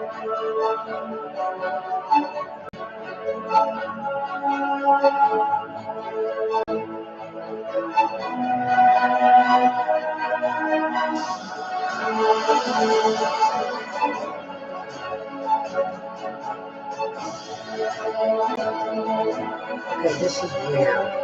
Okay, this is weird.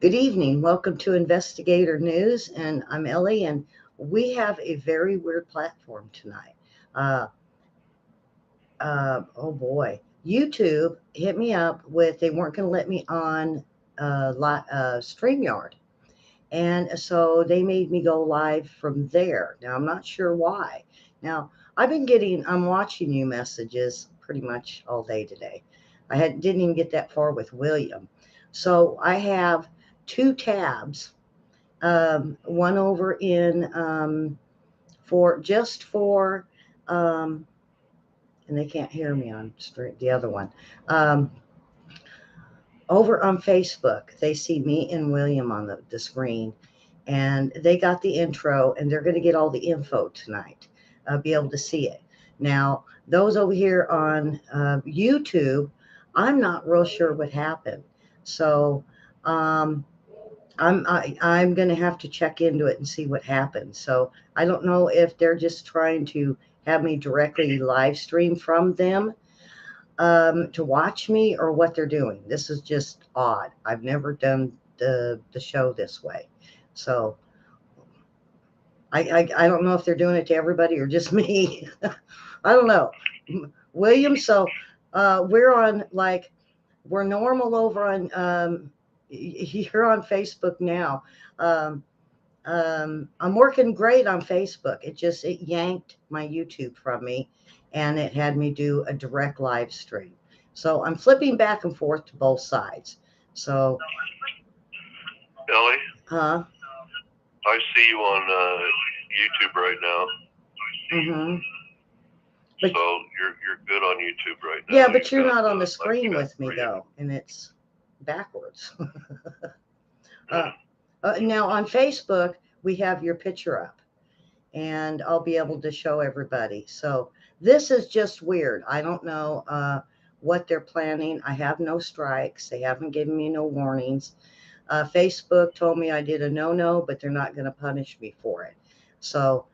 Good evening. Welcome to Investigator News, and I'm Ellie, and we have a very weird platform tonight. Oh boy. YouTube hit me up with, they weren't going to let me on StreamYard. And so they made me go live from there. Now, I'm not sure why. Now, I'm watching you messages pretty much all day today. Didn't even get that far with William. So I have two tabs, one over in and they can't hear me on the other one. Over on Facebook, they see me and William on the screen, and they got the intro, and they're going to get all the info tonight, be able to see it. Now, those over here on YouTube, I'm not real sure what happened. So I'm going to have to check into it and see what happened. So I don't know if they're just trying to have me directly live stream from them to watch me, or what they're doing. This is just odd. I've never done the show this way. So I don't know if they're doing it to everybody or just me. I don't know. William, so we're normal over on here on Facebook now. I'm working great on Facebook. It yanked my YouTube from me, and it had me do a direct live stream. So I'm flipping back and forth to both sides. So, Ellie? Huh? I see you on YouTube right now. Mm-hmm. But, so you're good on YouTube right now. Yeah, but you're not on the screen with me though, and it's backwards. Now on Facebook, we have your picture up, and I'll be able to show everybody. So this is just weird. I don't know what they're planning. I have no strikes. They haven't given me no warnings. Facebook told me I did a no-no, but they're not going to punish me for it. So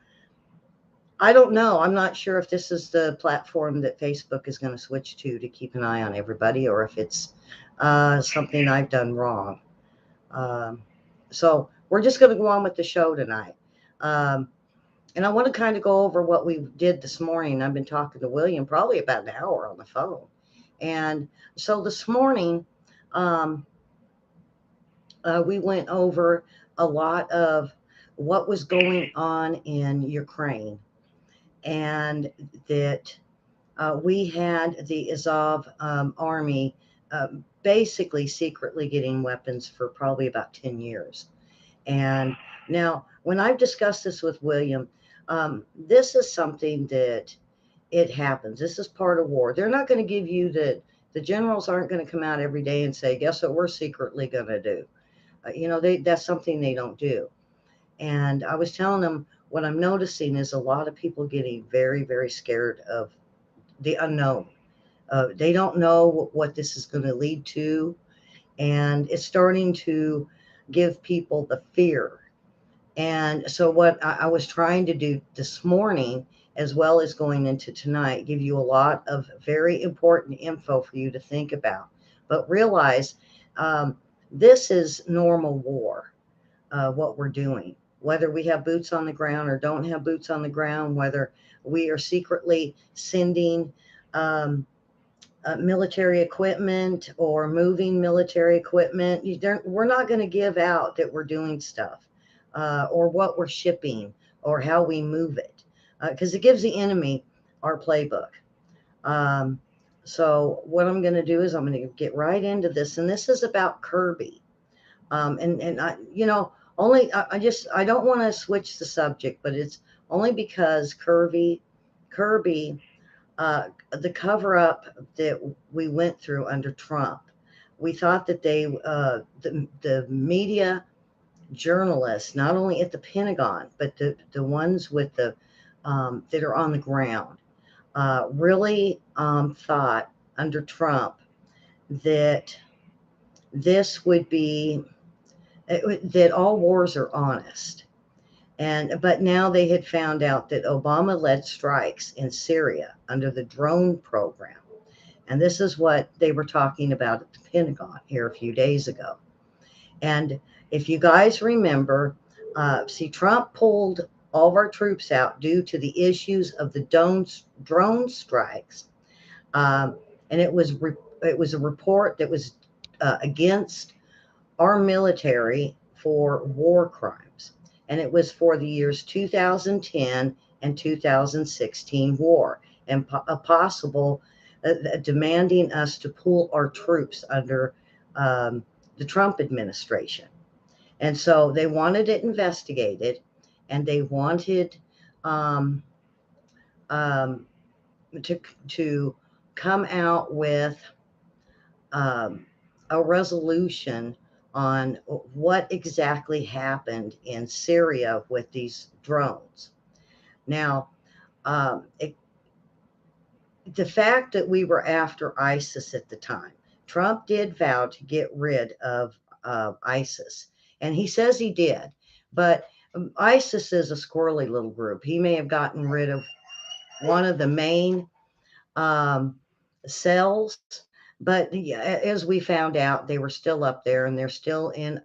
I don't know. I'm not sure if this is the platform that Facebook is going to switch to keep an eye on everybody, or if it's something I've done wrong. So we're just going to go on with the show tonight. And I want to kind of go over what we did this morning. I've been talking to William probably about an hour on the phone. And so this morning, we went over a lot of what was going on in Ukraine, and that we had the Azov army basically secretly getting weapons for probably about 10 years. And now, when I've discussed this with William, this is something that it happens. This is part of war. They're not going to give you the generals aren't going to come out every day and say, guess what we're secretly going to do. That's something they don't do. And I was telling them what I'm noticing is a lot of people getting very, very scared of the unknown. They don't know what this is going to lead to, and it's starting to give people the fear. And so, what I was trying to do this morning, as well as going into tonight, give you a lot of very important info for you to think about. But realize um, this is normal war, what we're doing. Whether we have boots on the ground or don't have boots on the ground, whether we are secretly sending um, military equipment or moving military equipment. We're not going to give out that we're doing stuff or what we're shipping or how we move it because it gives the enemy our playbook. Um, so, what I'm going to do is I'm going to get right into this, and this is about Kirby. And only I don't want to switch the subject, but it's only because Kirby the cover up that we went through under Trump. We thought that the media journalists, not only at the Pentagon, but the ones with that are on the ground, really thought under Trump that this would be that all wars are honest. But now they had found out that Obama led strikes in Syria under the drone program. And this is what they were talking about at the Pentagon here a few days ago. And if you guys remember, see, Trump pulled all of our troops out due to the issues of the drone strikes. Um, and it was a report that was against our military for war crimes. And it was for the years 2010 and 2016 war and a possible demanding us to pull our troops under um, the Trump administration. And so they wanted it investigated and they wanted um, um, to come out with um, a resolution on what exactly happened in Syria with these drones. Now, it, the fact that we were after ISIS at the time, Trump did vow to get rid of ISIS, and he says he did, but ISIS is a squirrely little group. He may have gotten rid of one of the main um, cells. But as we found out, they were still up there and they're still in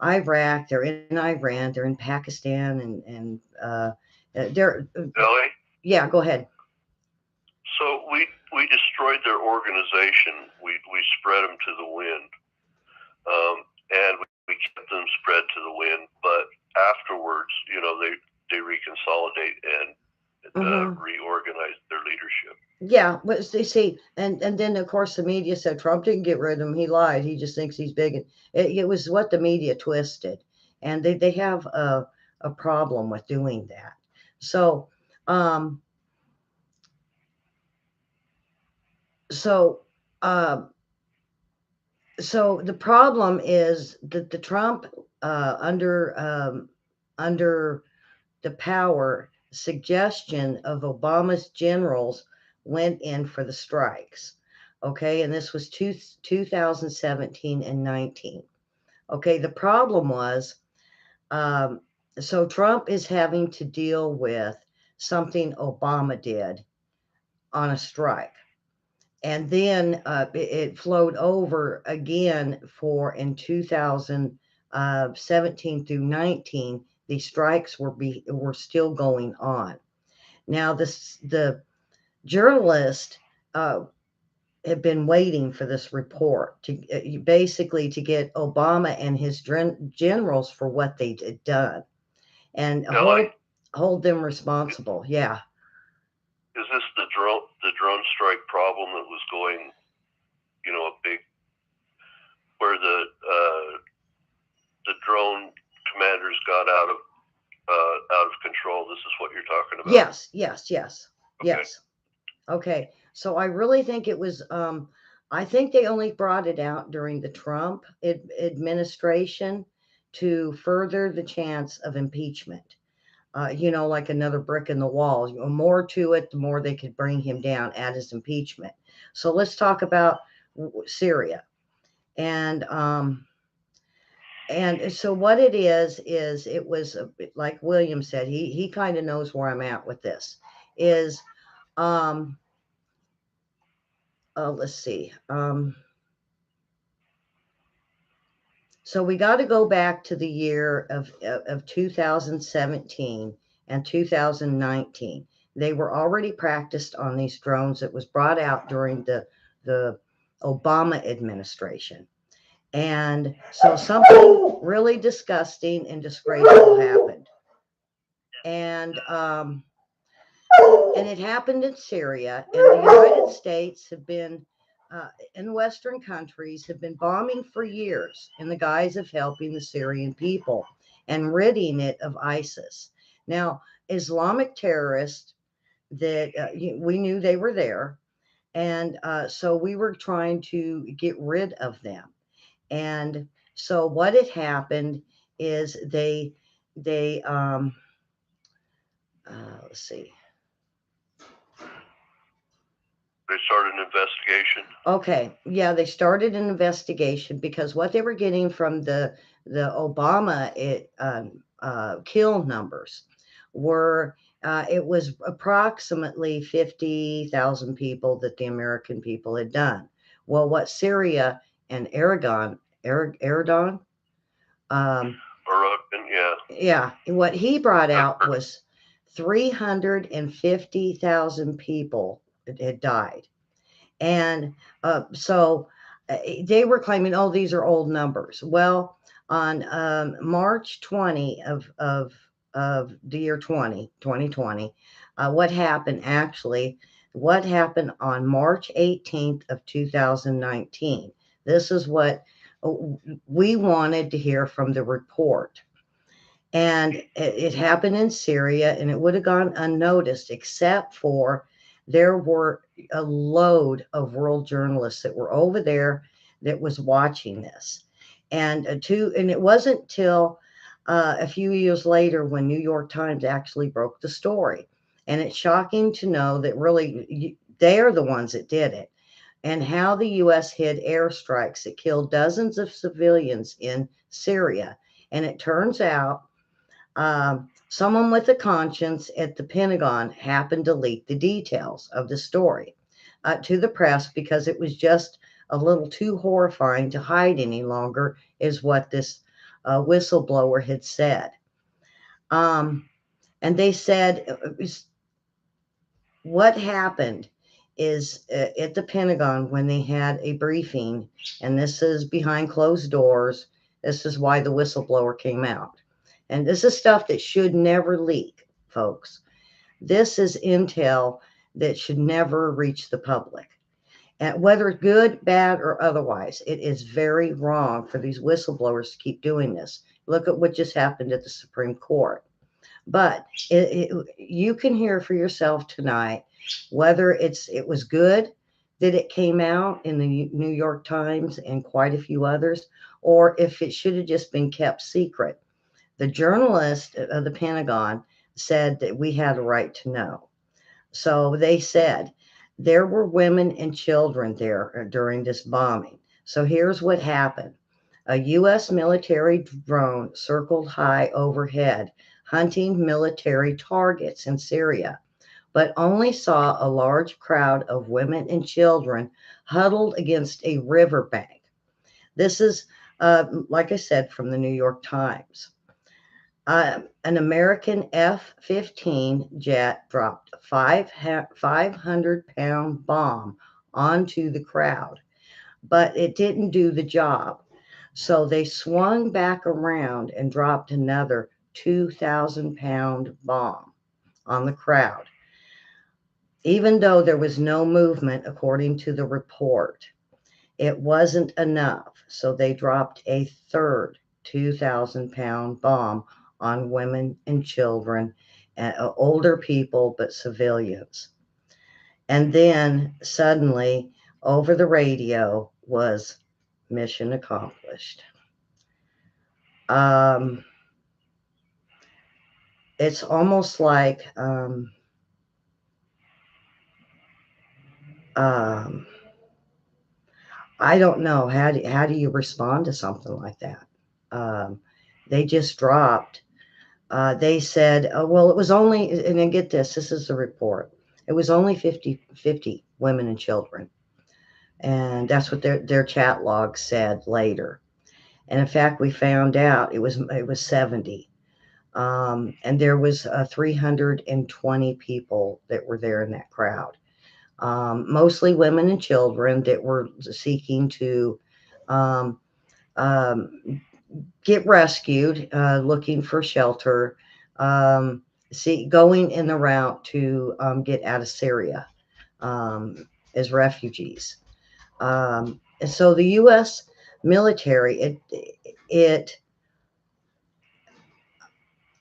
Iraq, they're in Iran, they're in Pakistan, and they're, Ellie? yeah, go ahead. So we destroyed their organization. We spread them to the wind, and we kept them spread to the wind. But afterwards, they reconsolidate and reorganize their leadership. Yeah, but they see, and then of course the media said Trump didn't get rid of him. He lied. He just thinks he's big. It was what the media twisted, and they have a problem with doing that. So, um, so, um, so the problem is that the Trump under the power suggestion of Obama's generals went in for the strikes. Okay, and this was 2017 and 19. Okay, the problem was um, so Trump is having to deal with something Obama did on a strike. And then it flowed over again for in 2017 through 19. These strikes were still going on. Now, the journalist had been waiting for this report to basically to get Obama and his generals for what they had done and hold them responsible. Yeah. Is this the drone strike problem that was going, a big where the drone commanders got out of control. This is what you're talking about. Yes. Okay. Yes. Okay. So I really think it was. I think they only brought it out during the Trump administration to further the chance of impeachment. Like another brick in the wall. More to it, the more they could bring him down at his impeachment. So let's talk about Syria. And so what it is it was like William said, he kind of knows where I'm at with this. Is let's see. So we got to go back to the year of 2017 and 2019. They were already practiced on these drones. It was brought out during the Obama administration. And so something really disgusting and disgraceful happened. And it happened in Syria, and the United States have been in Western countries have been bombing for years in the guise of helping the Syrian people and ridding it of ISIS. Now, Islamic terrorists that we knew they were there, and so we were trying to get rid of them. And so what had happened is they let's see. They started an investigation. Okay, yeah, they started an investigation because what they were getting from the Obama kill numbers were it was approximately 50,000 people that the American people had done. Well, what Syria and Aragon, yeah, what he brought out was 350,000 people had died. And so they were claiming, oh, these are old numbers. Well, on March 20 of the year 2020, what happened on March 18th of 2019. This is what we wanted to hear from the report. And it happened in Syria, and it would have gone unnoticed, except for there were a load of world journalists that were over there that was watching this. And it wasn't till a few years later when New York Times actually broke the story. And it's shocking to know that really they're the ones that did it, and how the U.S. hid airstrikes that killed dozens of civilians in Syria. And it turns out someone with a conscience at the Pentagon happened to leak the details of the story to the press because it was just a little too horrifying to hide any longer, is what this whistleblower had said. And they said what happened is at the Pentagon when they had a briefing, and this is behind closed doors. This is why the whistleblower came out. And this is stuff that should never leak, folks. This is intel that should never reach the public. And whether good, bad, or otherwise, it is very wrong for these whistleblowers to keep doing this. Look at what just happened at the Supreme Court. But you can hear for yourself tonight whether it was good that it came out in the New York Times and quite a few others, or if it should have just been kept secret. The journalist of the Pentagon said that we had a right to know. So they said there were women and children there during this bombing. So here's what happened. A U.S. military drone circled high overhead, hunting military targets in Syria, but only saw a large crowd of women and children huddled against a riverbank. This is, like I said, from the New York Times. An American F-15 jet dropped a 500-pound bomb onto the crowd, but it didn't do the job. So they swung back around and dropped another 2,000-pound bomb on the crowd, even though there was no movement, according to the report. It wasn't enough, so they dropped a third 2,000-pound bomb on women and children, older people, but civilians. And then suddenly, over the radio, was mission accomplished. Um, it's almost like um, I don't know how do you respond to something like that? Um, they just dropped. They said, well, it was only, and then get this, this is the report. It was only 50 women and children. And that's what their chat log said later. And in fact, we found out it was 70. And there was 320 people that were there in that crowd. Mostly women and children that were seeking to um, um, get rescued, looking for shelter, um, going in the route to get out of Syria um, as refugees. And so the U.S. military, it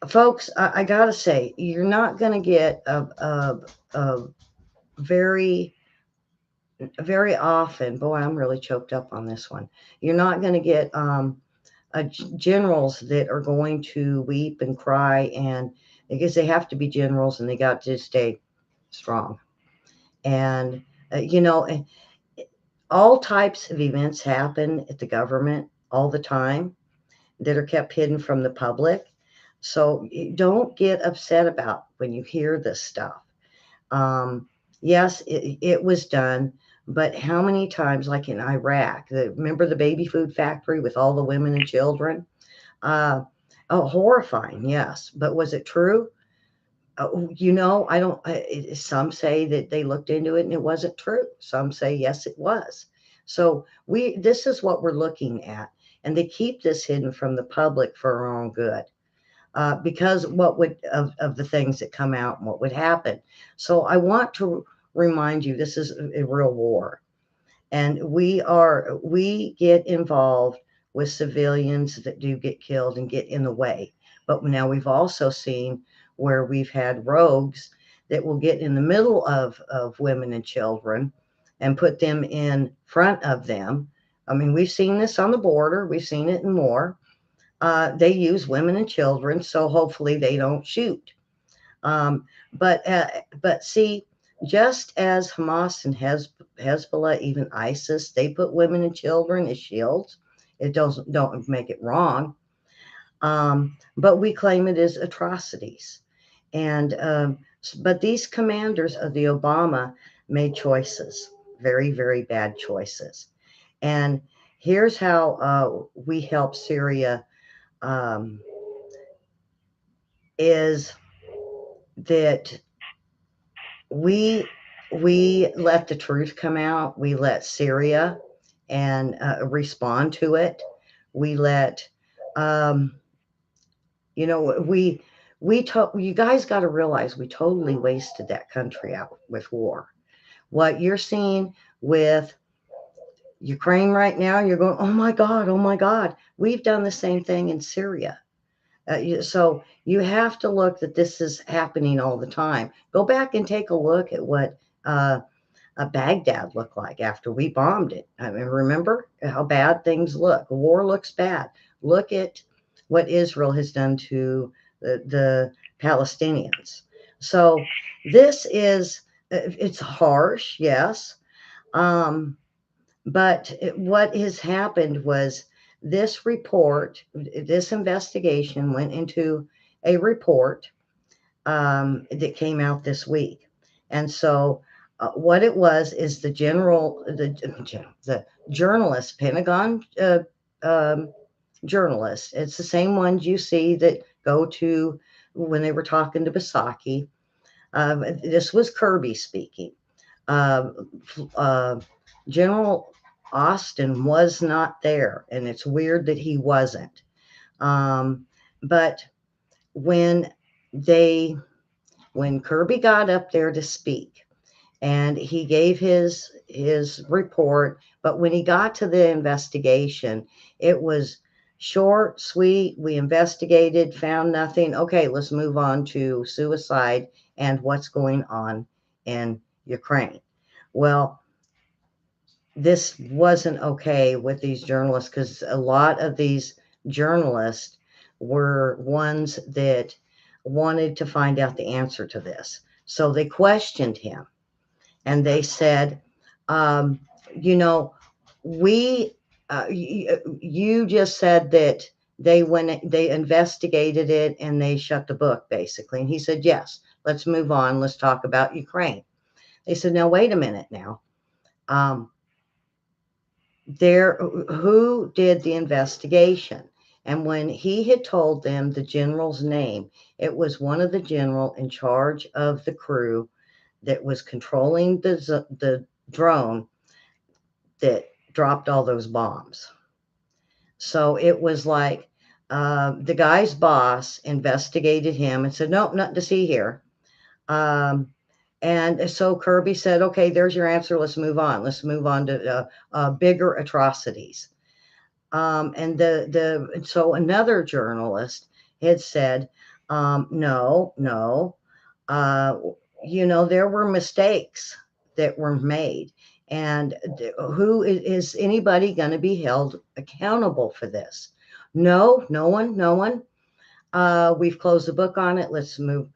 folks, I gotta say, you're not going to get a very very often. Boy, I'm really choked up on this one. You're not going to get generals that are going to weep and cry, and because they have to be generals and they got to stay strong. And you know, all types of events happen at the government all the time that are kept hidden from the public. So don't get upset about when you hear this stuff. Um, yes, it was done, but how many times, like in Iraq, remember the baby food factory with all the women and children? Uh, oh, horrifying, yes. But was it true? I don't. Some say that they looked into it and it wasn't true. Some say yes, it was. So this is what we're looking at, and they keep this hidden from the public for our own good. Because what would of the things that come out and what would happen. So I want to remind you, this is a real war, and we get involved with civilians that do get killed and get in the way. But now we've also seen where we've had rogues that will get in the middle of women and children and put them in front of them. I mean, we've seen this on the border, we've seen it in more. They use women and children, so hopefully they don't shoot. Um, but see, just as Hamas and Hezbollah, even ISIS, they put women and children as shields. It doesn't don't make it wrong, but we claim it as atrocities. And but these commanders of the Obama made choices, very very bad choices. And here's how we help Syria. Um, is that we we let the truth come out. We let Syria and respond to it. We let um, you guys got to realize we totally wasted that country out with war. What you're seeing with Ukraine right now, you're going, oh my God, oh my God. We've done the same thing in Syria. So you have to look that this is happening all the time. Go back and take a look at what uh, Baghdad looked like after we bombed it. I mean, remember how bad things look. War looks bad. Look at what Israel has done to the Palestinians. So this is, it's harsh, yes. Um, but what has happened was this investigation went into a report that came out this week. And so what it was is the journalist, Pentagon um, journalists. It's the same ones you see that go to when they were talking to Basaki. This was Kirby speaking. Uh, uh, General Austin was not there, and it's weird that he wasn't. But when they when Kirby got up there to speak, and he gave his report, but when he got to the investigation, it was Short, sweet, we investigated, found nothing. Okay, let's move on to suicide and what's going on in Ukraine. Well, this wasn't okay with these journalists because a lot of these journalists were ones that wanted to find out the answer to this. So they questioned him and they said, um, you know, we, you just said that they investigated it and they shut the book basically. And he said, yes, let's move on. Let's talk about Ukraine. They said, now, wait a minute now. Um, there, who did the investigation? And when he had told them the general's name, it was one of the general in charge of the crew that was controlling the drone that dropped all those bombs. So it was like the guy's boss investigated him and said, nope, nothing to see here. Um, and so Kirby said, okay, there's your answer. Let's move on. Let's move on to bigger atrocities. And so another journalist had said, no, no, uh, there were mistakes that were made. And who is anybody going to be held accountable for this? No, no one, no one. We've closed the book on it. Let's move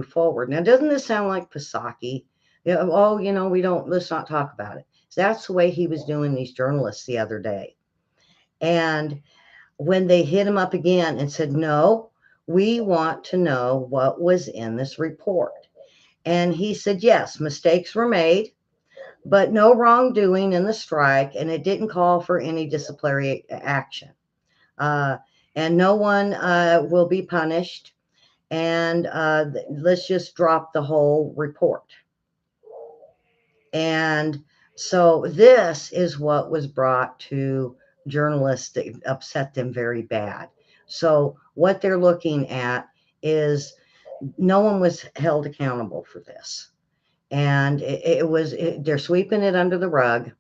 forward. Now, doesn't this sound like Pisaki? Oh, we don't. Let's not talk about it. So that's the way he was doing these journalists the other day. And when they hit him up again and said, no, we want to know what was in this report. And he said, yes, mistakes were made, but no wrongdoing in the strike, and it didn't call for any disciplinary action. Uh, and no one will be punished. And let's just drop the whole report. And so this is what was brought to journalists that upset them very bad. So what they're looking at is no one was held accountable for this. And they're sweeping it under the rug.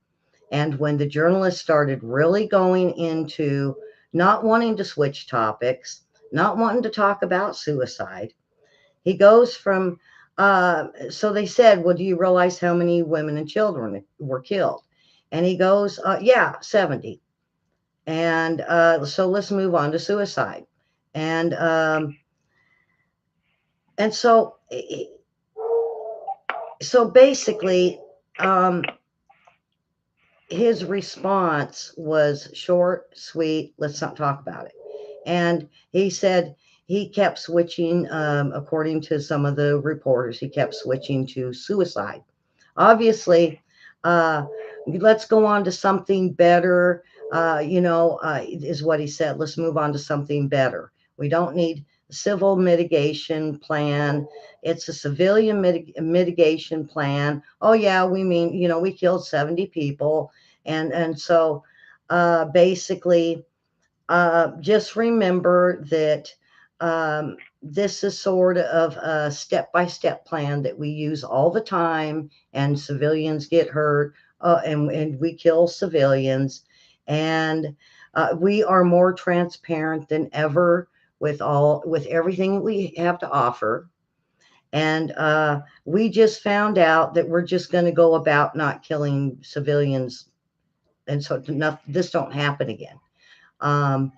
And when the journalists started really going into not wanting to switch topics, not wanting to talk about suicide, he goes from, so they said, well, do you realize how many women and children were killed? And he goes, yeah, 70. And so let's move on to suicide. And and so basically, his response was short, sweet, let's not talk about it. And he said he kept switching, according to some of the reporters, he kept switching to suicide. Obviously, let's go on to something better, is what he said. Let's move on to something better. We don't need a civil mitigation plan. It's a civilian mitigation plan. Oh, yeah, we mean, we killed 70 people. And so basically, just remember that this is sort of a step-by-step plan that we use all the time, and civilians get hurt, and we kill civilians. And we are more transparent than ever with everything we have to offer. And we just found out that we're just going to go about not killing civilians, and so this don't happen again. Um,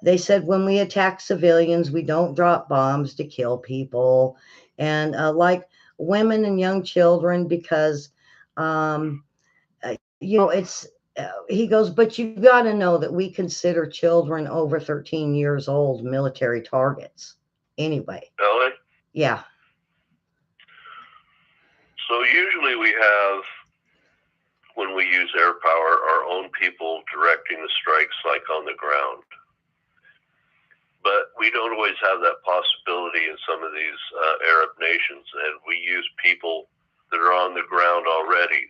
they said when we attack civilians, we don't drop bombs to kill people, and like women and young children, because it's. He goes, but you got to know that we consider children over 13 years old military targets. Anyway. Really? Yeah. So usually we have, when we use air power, our own people directing the strikes like on the ground. But we don't always have that possibility in some of these Arab nations, and we use people that are on the ground already,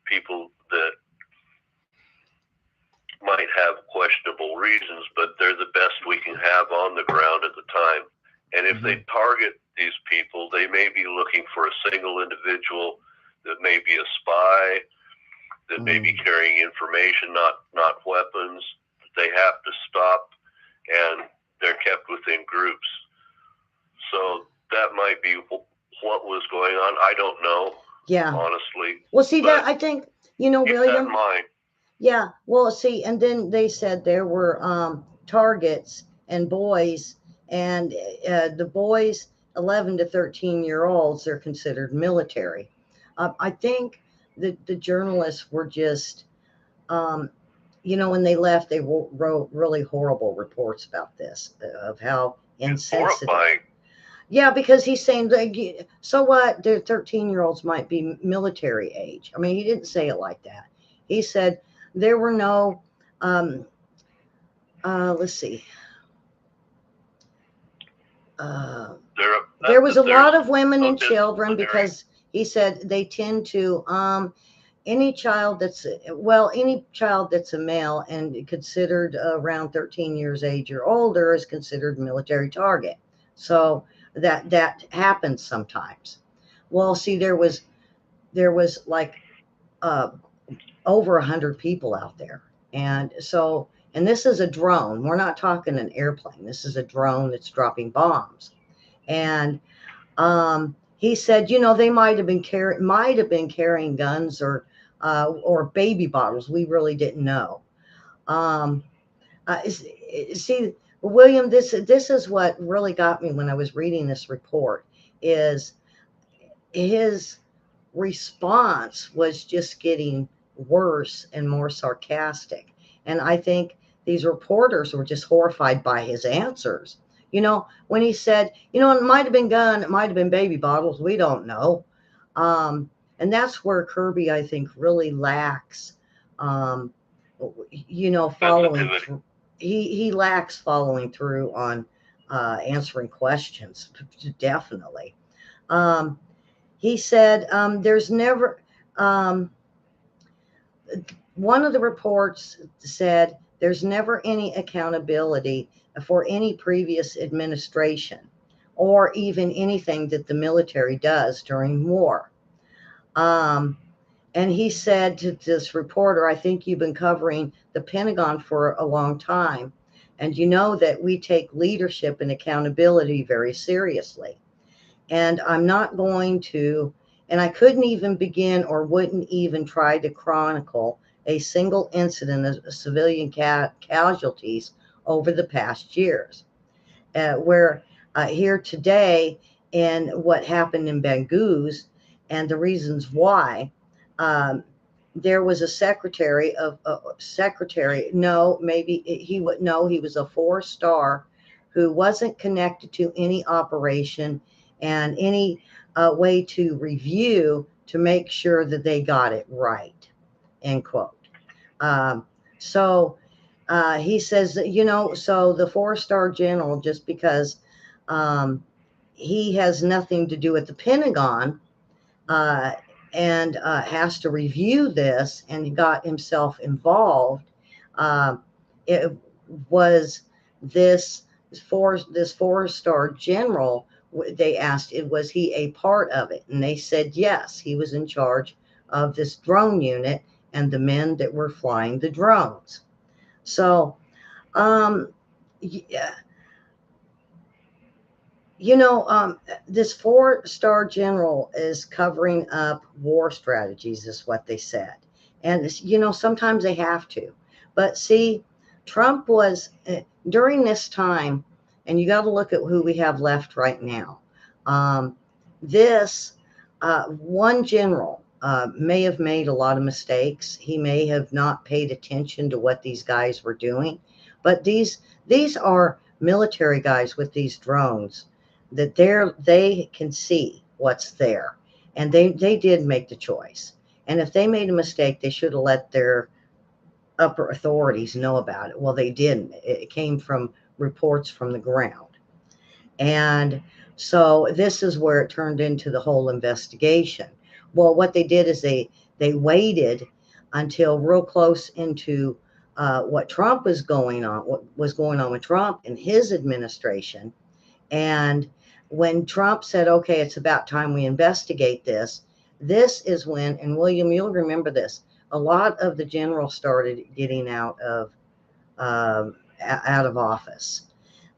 people that might have questionable reasons, but they're the best we can have on the ground at the time. And if they target these people, they may be looking for a single individual that may be a spy, that may be carrying information, not weapons. They have to stop and they're kept within groups. So that might be what was going on. I don't know. Yeah. Honestly. Well, see that I think keep William. That in mind. Yeah. Well, see, and then they said there were targets and boys, and the boys 11 to 13-year-olds are considered military. I think the journalists were just, when they left, they wrote really horrible reports about this, of how insensitive. Horrifying. Yeah, because he's saying, so what? The 13-year-olds might be military age. I mean, he didn't say it like that. He said there were no, let's see. There was a lot of women and children, because he said they tend to, any child that's a male and considered around 13 years age or older is considered military target. So that happens sometimes. Well, see, there was like over 100 people out there, and this is a drone. We're not talking an airplane. This is a drone that's dropping bombs, and he said, they might have been carrying guns or baby bottles. We really didn't know. See, William, this is what really got me when I was reading this report, is his response was just getting worse and more sarcastic. And I think these reporters were just horrified by his answers. When he said, it might have been gun, it might have been baby bottles, we don't know. And that's where Kirby, I think, really lacks, following through. He lacks following through on answering questions, definitely. He said there's never, one of the reports said there's never any accountability for any previous administration or even anything that the military does during war. And he said to this reporter, I think you've been covering the Pentagon for a long time, and you know that we take leadership and accountability very seriously. And I'm not going to, and I couldn't even begin or wouldn't even try to chronicle a single incident of civilian casualties over the past years. Where here today, and what happened in Bangus and the reasons why, there was a secretary, maybe he would know, he was a 4-star who wasn't connected to any operation and any way to review to make sure that they got it right, end quote. So he says, so the 4-star general, just because he has nothing to do with the Pentagon, and has to review this, and got himself involved. It was this 4-star general. They asked, was he a part of it? And they said yes, he was in charge of this drone unit and the men that were flying the drones. So, yeah. This 4-star general is covering up war strategies, is what they said. And, sometimes they have to. But see, Trump was, during this time, and you got to look at who we have left right now. This one general may have made a lot of mistakes. He may have not paid attention to what these guys were doing. But these are military guys with these drones, that they can see what's there, and they did make the choice. And if they made a mistake, they should have let their upper authorities know about it. Well, they didn't. It came from reports from the ground. And so this is where it turned into the whole investigation. Well, what they did is they waited until real close into what Trump was going on, what was going on with Trump and his administration. And when Trump said, okay, it's about time we investigate this, this is when, and William, you'll remember this, a lot of the generals started getting out of out of office.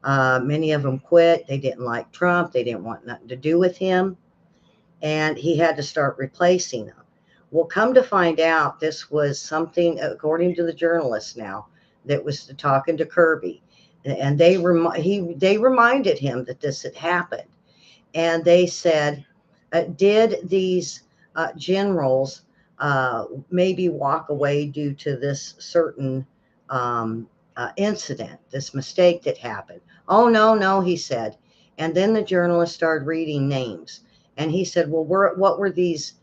Many of them quit. They didn't like Trump. They didn't want nothing to do with him. And he had to start replacing them. Well, come to find out, this was something, according to the journalist now, that was talking to Kirby. And they reminded him that this had happened. And they said, did these generals maybe walk away due to this certain incident, this mistake that happened? Oh, no, no, he said. And then the journalist started reading names. And he said, well, what were these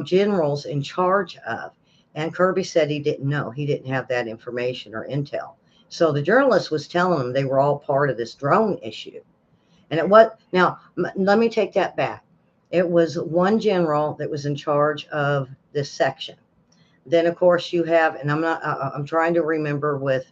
generals in charge of? And Kirby said he didn't know. He didn't have that information or intel. So the journalist was telling them they were all part of this drone issue. And now, let me take that back. It was one general that was in charge of this section. Then, of course, you have, and I'm trying to remember with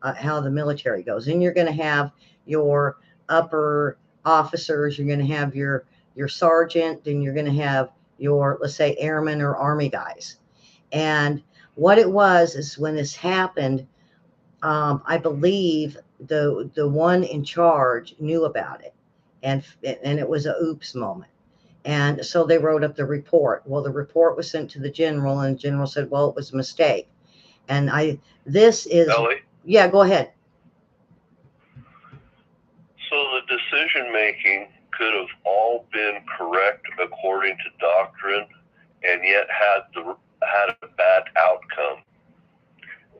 how the military goes. Then you're going to have your upper officers, you're going to have your sergeant, then you're going to have your, let's say, airmen or army guys. And what it was is when this happened, I believe the one in charge knew about it, and it was a oops moment. And so they wrote up the report. Well, the report was sent to the general, and the general said, well, it was a mistake. And this is, Ellie? yeah, go ahead. So the decision making could have all been correct according to doctrine, and yet had a bad outcome.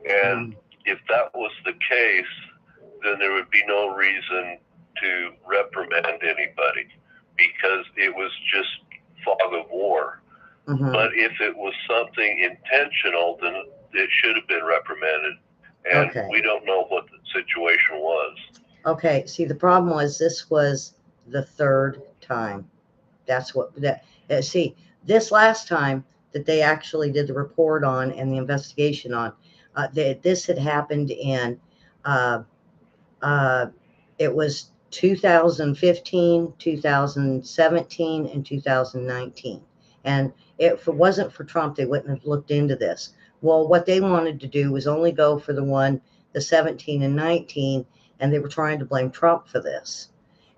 And if that was the case, then there would be no reason to reprimand anybody, because it was just fog of war. But if it was something intentional, then it should have been reprimanded. And we don't know what the situation was. Okay, see, the problem was this was the third time. That's what see, this last time that they actually did the report on and the investigation on, this had happened in it was 2015, 2017, and 2019. And if it wasn't for Trump, they wouldn't have looked into this. Well, what they wanted to do was only go for the 17 and 19, and they were trying to blame Trump for this.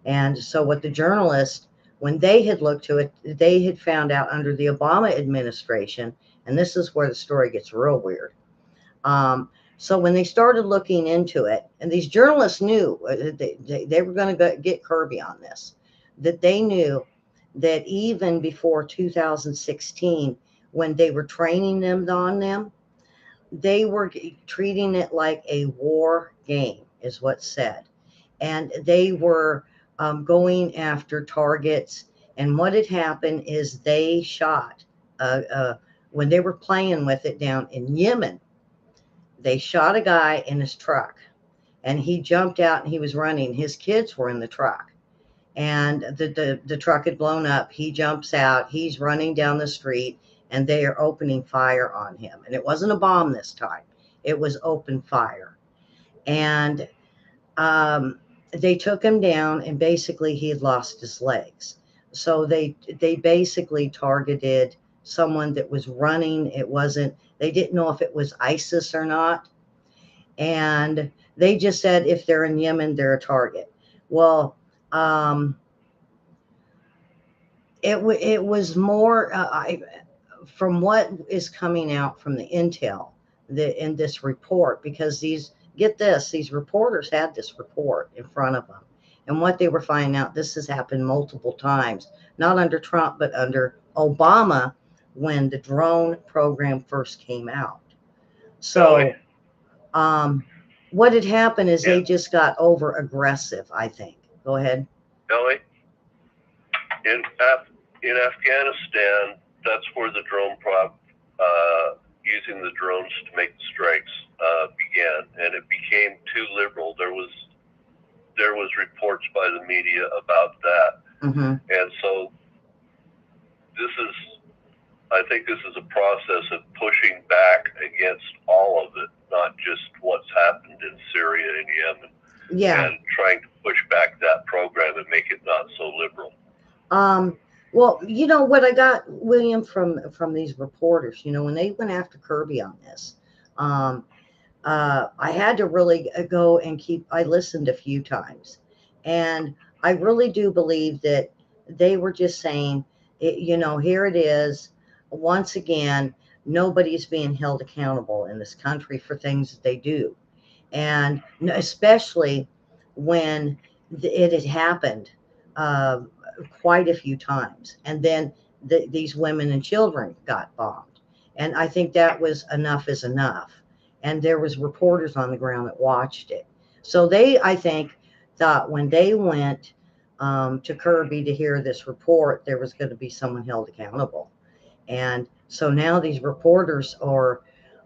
And so what the journalists, when they had looked to it, they had found out under the Obama administration, and this is where the story gets real weird. So when they started looking into it, and these journalists knew they were going to get Kirby on this, that they knew that even before 2016, when they were training them on them, they were treating it like a war game, is what's said. And they were going after targets. And what had happened is they shot, when they were playing with it down in Yemen, they shot a guy in his truck, and he jumped out and he was running. His kids were in the truck, and the truck had blown up. He jumps out, he's running down the street, and they are opening fire on him. And it wasn't a bomb this time, it was open fire. And they took him down, and basically he had lost his legs. So they basically targeted someone that was running. They didn't know if it was ISIS or not. And they just said if they're in Yemen, they're a target. Well, it was more, from what is coming out from the intel in this report, because these reporters had this report in front of them. And what they were finding out, this has happened multiple times, not under Trump, but under Obama, when the drone program first came out. So what had happened is they just got over aggressive, I think. Go ahead. Ellie, in Afghanistan, that's where the drone using the drones to make the strikes began, and it became too liberal. There was reports by the media about that, and so I think this is a process of pushing back against all of it, not just what's happened in Syria and Yemen. Yeah. And trying to push back that program and make it not so liberal. Well, what I got, William, from these reporters, when they went after Kirby on this, I had to really go and I listened a few times. And I really do believe that they were just saying, here it is. Once again, nobody's being held accountable in this country for things that they do. And especially when it had happened uh, quite a few times. And then these women and children got bombed. And I think that was enough is enough. And there was reporters on the ground that watched it. So they, I think, thought when they went to Kirby to hear this report, there was going to be someone held accountable. And so now these reporters are,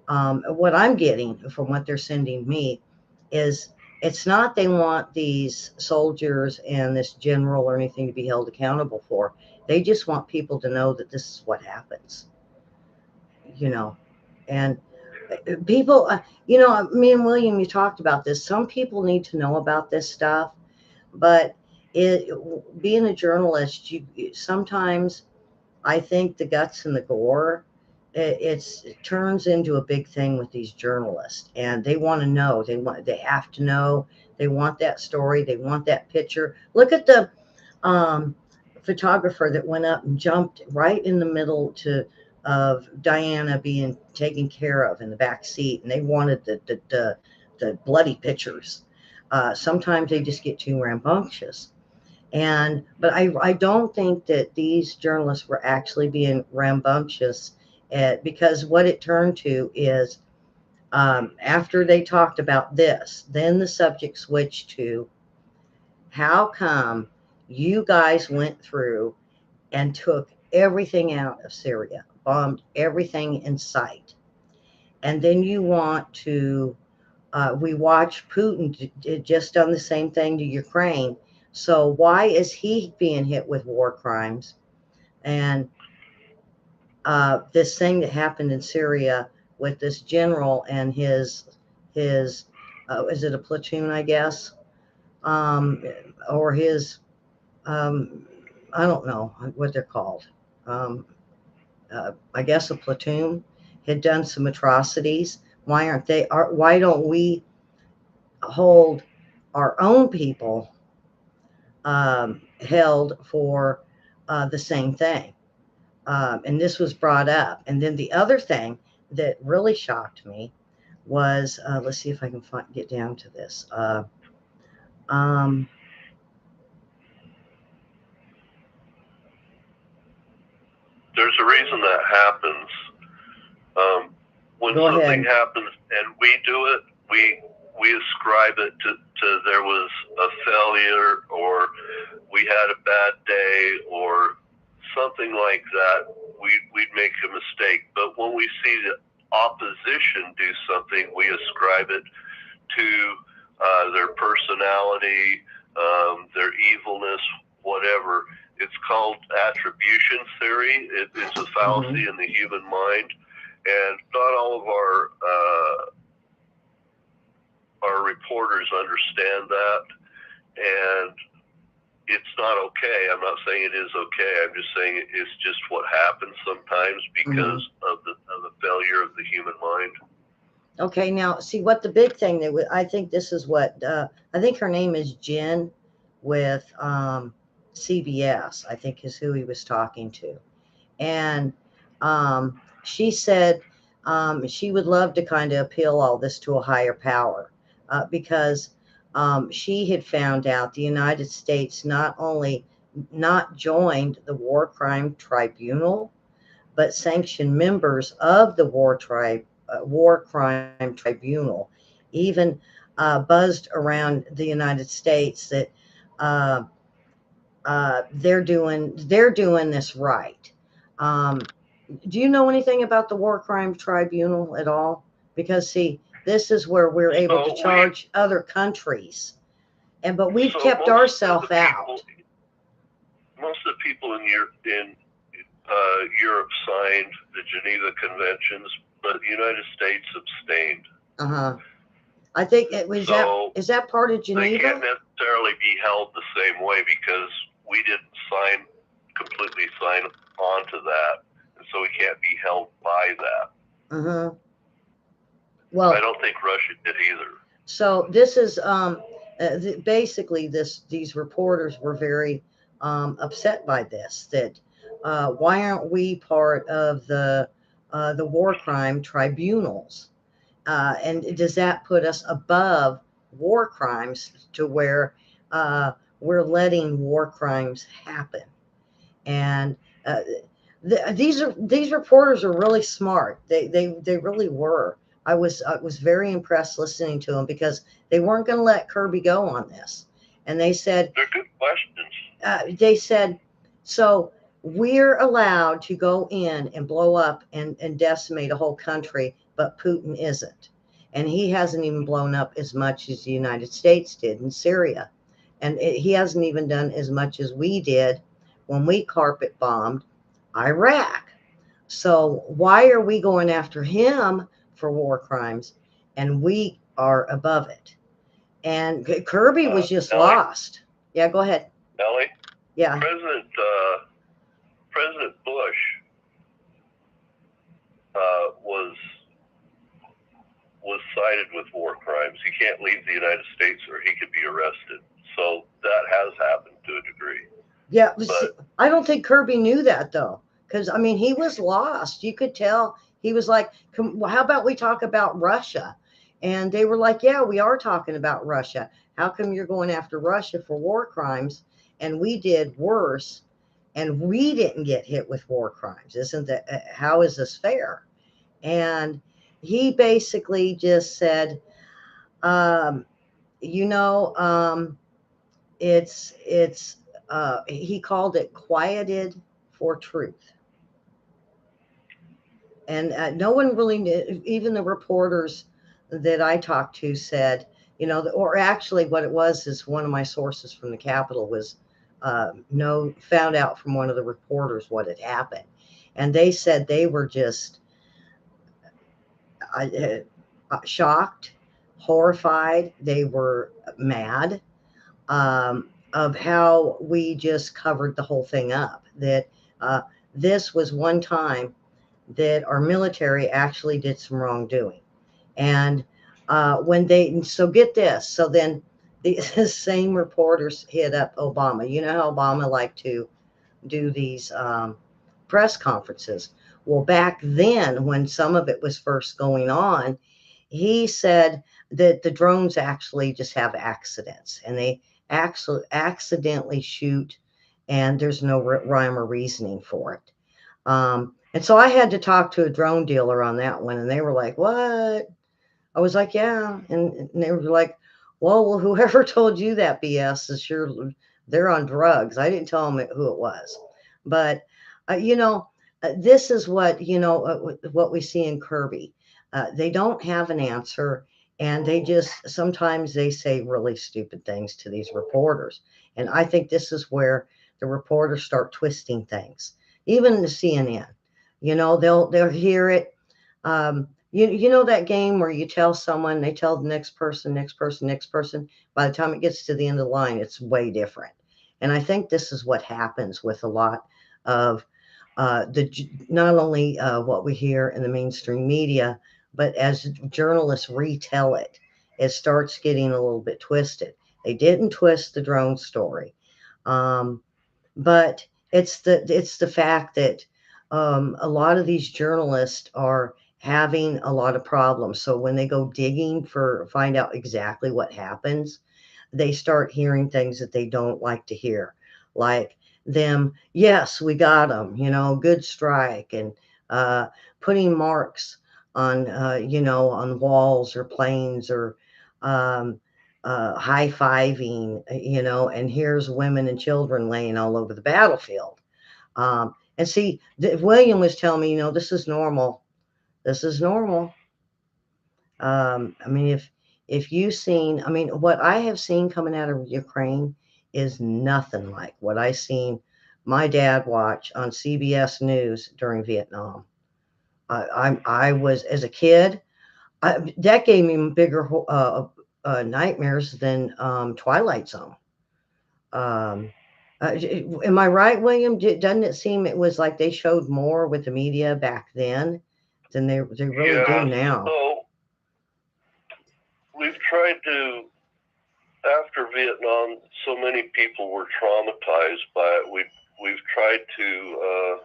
what I'm getting from what they're sending me is it's not they want these soldiers and this general or anything to be held accountable for. They just want people to know that this is what happens, you know. And people, me and William, you talked about this. Some people need to know about this stuff, but it, being a journalist, you sometimes I think the guts and the gore, it turns into a big thing with these journalists, and they want to know. They have to know. They want that story. They want that picture. Look at the um, photographer that went up and jumped right in the middle of Diana being taken care of in the back seat, and they wanted the bloody pictures. Sometimes they just get too rambunctious. But I don't think that these journalists were actually being rambunctious because what it turned to is after they talked about this, then the subject switched to how come you guys went through and took everything out of Syria, bombed everything in sight, and then you want to we watched Putin just done the same thing to Ukraine. So why is he being hit with war crimes? And this thing that happened in Syria with this general and his is it a platoon? I guess, um, or his um, I don't know what they're called. Um, I guess a platoon had done some atrocities. Why aren't they? Why don't we hold our own people held for the same thing? And this was brought up. And then the other thing that really shocked me was let's see if I can get down to this. Um, There's a reason that happens. When Go something ahead. happens and we do it, we ascribe it to there was a failure, or we had a bad day, or something like that. We'd make a mistake. But when we see the opposition do something, we ascribe it to their personality, their evilness, whatever. It's called attribution theory. It's a Mm-hmm. fallacy in the human mind, and not all of our reporters understand that, and it's not okay. I'm not saying it is okay. I'm just saying it's just what happens sometimes because of the failure of the human mind. Okay, now see what the big thing that I think this is what I think her name is Jen with CBS. I think is who he was talking to, and she said she would love to kind of appeal all this to a higher power because she had found out the United States not only not joined the War Crime Tribunal, but sanctioned members of the War Crime Tribunal, even buzzed around the United States that uh, they're doing this right. Um, do you know anything about the War Crime Tribunal at all? Because see, this is where we're able to So we charge other countries, but we've so kept ourselves out. most of the people in Europe signed the Geneva Conventions, but the United States abstained. Uh huh. I think it was that. So Is that part of they can't Geneva? necessarily be held the same way because we didn't completely sign on to that, and so we can't be held by that. Uh huh. I Well, don't think Russia did either. so this is basically these reporters were very upset by this. That why aren't we part of the war crime tribunals? And does that put us above war crimes to where uh, we're letting war crimes happen? And uh, these reporters are really smart. They really were. I was very impressed listening to them because they weren't going to let Kirby go on this, and They're good questions. they said so we're allowed to go in and blow up and decimate a whole country, but Putin isn't, and he hasn't even blown up as much as the United States did in Syria, and he hasn't even done as much as we did when we carpet bombed Iraq. So why are we going after him for war crimes and we are above it? And Kirby was just Ellie, lost. Yeah, go ahead. Ellie, Yeah. President Bush was cited with war crimes. He can't leave the United States or he could be arrested. So that has happened to a degree. Yeah, But I don't think Kirby knew that though, because I mean he was lost. You could tell he was like, "How about we talk about Russia?" And they were like, "Yeah, we are talking about Russia. How come you're going after Russia for war crimes, and we did worse, and we didn't get hit with war crimes? Isn't that how is this fair?" And he basically just said, um, "You know, it's he called it quieted for truth, and no one really knew. Even the reporters that I talked to said, or actually what it was is one of my sources from the Capitol was no found out from one of the reporters what had happened, and they said they were just shocked, horrified. They were mad of how we just covered the whole thing up. That uh, this was one time that our military actually did some wrongdoing. And when they, so get this, so then the same reporters hit up Obama. You know how Obama liked to do these press conferences. Well, back then, when some of it was first going on, he said that the drones actually just have accidents and they actually accidentally shoot and there's no rhyme or reasoning for it. And so I had to talk to a drone dealer on that one, and they were like, "What?" I was like, "Yeah," and they were like, "Well, whoever told you that BS is sure they're on drugs." I didn't tell them who it was, but uh, you know, this is what what we see in Kirby. They don't have an answer, and they just sometimes they say really stupid things to these reporters, and I think this is where the reporters start twisting things. Even the CNN, they'll hear it. You know that game where you tell someone, they tell the next person, next person, next person. By the time it gets to the end of the line, it's way different. And I think this is what happens with a lot of not only what we hear in the mainstream media, but as journalists retell it, it starts getting a little bit twisted. They didn't twist the drone story. Um, but it's the fact that a lot of these journalists are having a lot of problems. So when they go digging for find out exactly what happens, they start hearing things that they don't like to hear, like them. Yes, we got them. Good strike, and uh, putting marks on on walls or planes or um, high fiving, and here's women and children laying all over the battlefield. And see, William was telling me, this is normal. This is normal. I mean, if you've seen, I mean, what I have seen coming out of Ukraine is nothing like what I seen my dad watch on CBS News during Vietnam. I was as a kid, that gave me bigger nightmares than Twilight Zone. Um, am I right, William? Doesn't it seem it was like they showed more with the media back then than they really do yeah, now? so tried to, after Vietnam, so many people were traumatized by it. We've tried to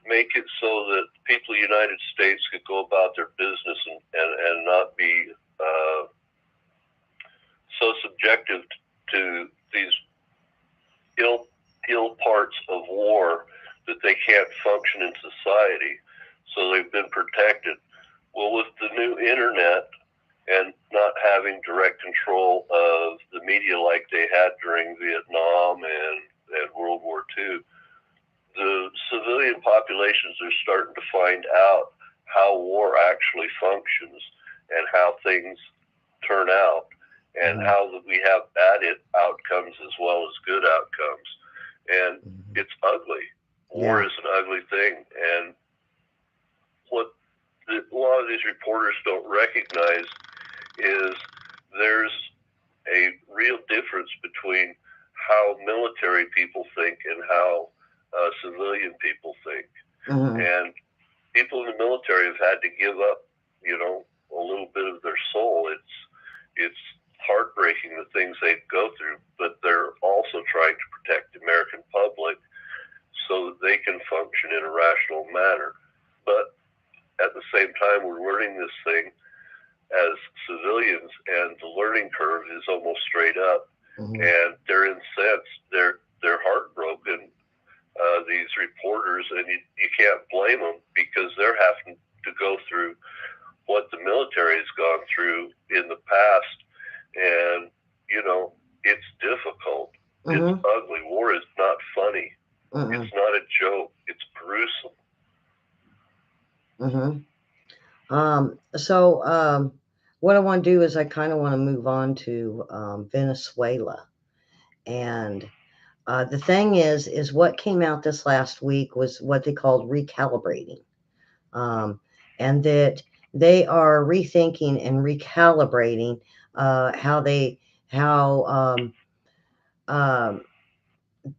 make it so that people in the United States could go about their business and not be so subjective to these ill parts of war that they can't function in society. So they've been protected. Well, with the new internet and not having direct control of the media like they had during Vietnam and World War II, the civilian populations are starting to find out how war actually functions and how things turn out, and how we have bad outcomes as well as good outcomes. And it's ugly. War is an ugly thing. And what a lot of these reporters don't recognize is there's a real difference between how military people think and how civilian people think. And people in the military have had to give up, a little bit of their soul. It's heartbreaking the things they go through, but they're also trying to protect the American public so that they can function in a rational manner. But at the same time, we're learning this thing as civilians, and the learning curve is almost straight up, and they're incensed. They're heartbroken. These reporters, and you can't blame them because they're having to go through what the military has gone through in the past, and it's difficult. It's ugly. War is not funny. It's not a joke. It's gruesome. So what I want to do is I kind of want to move on to Venezuela. And the thing is what came out this last week was what they called recalibrating. And that they are rethinking and recalibrating how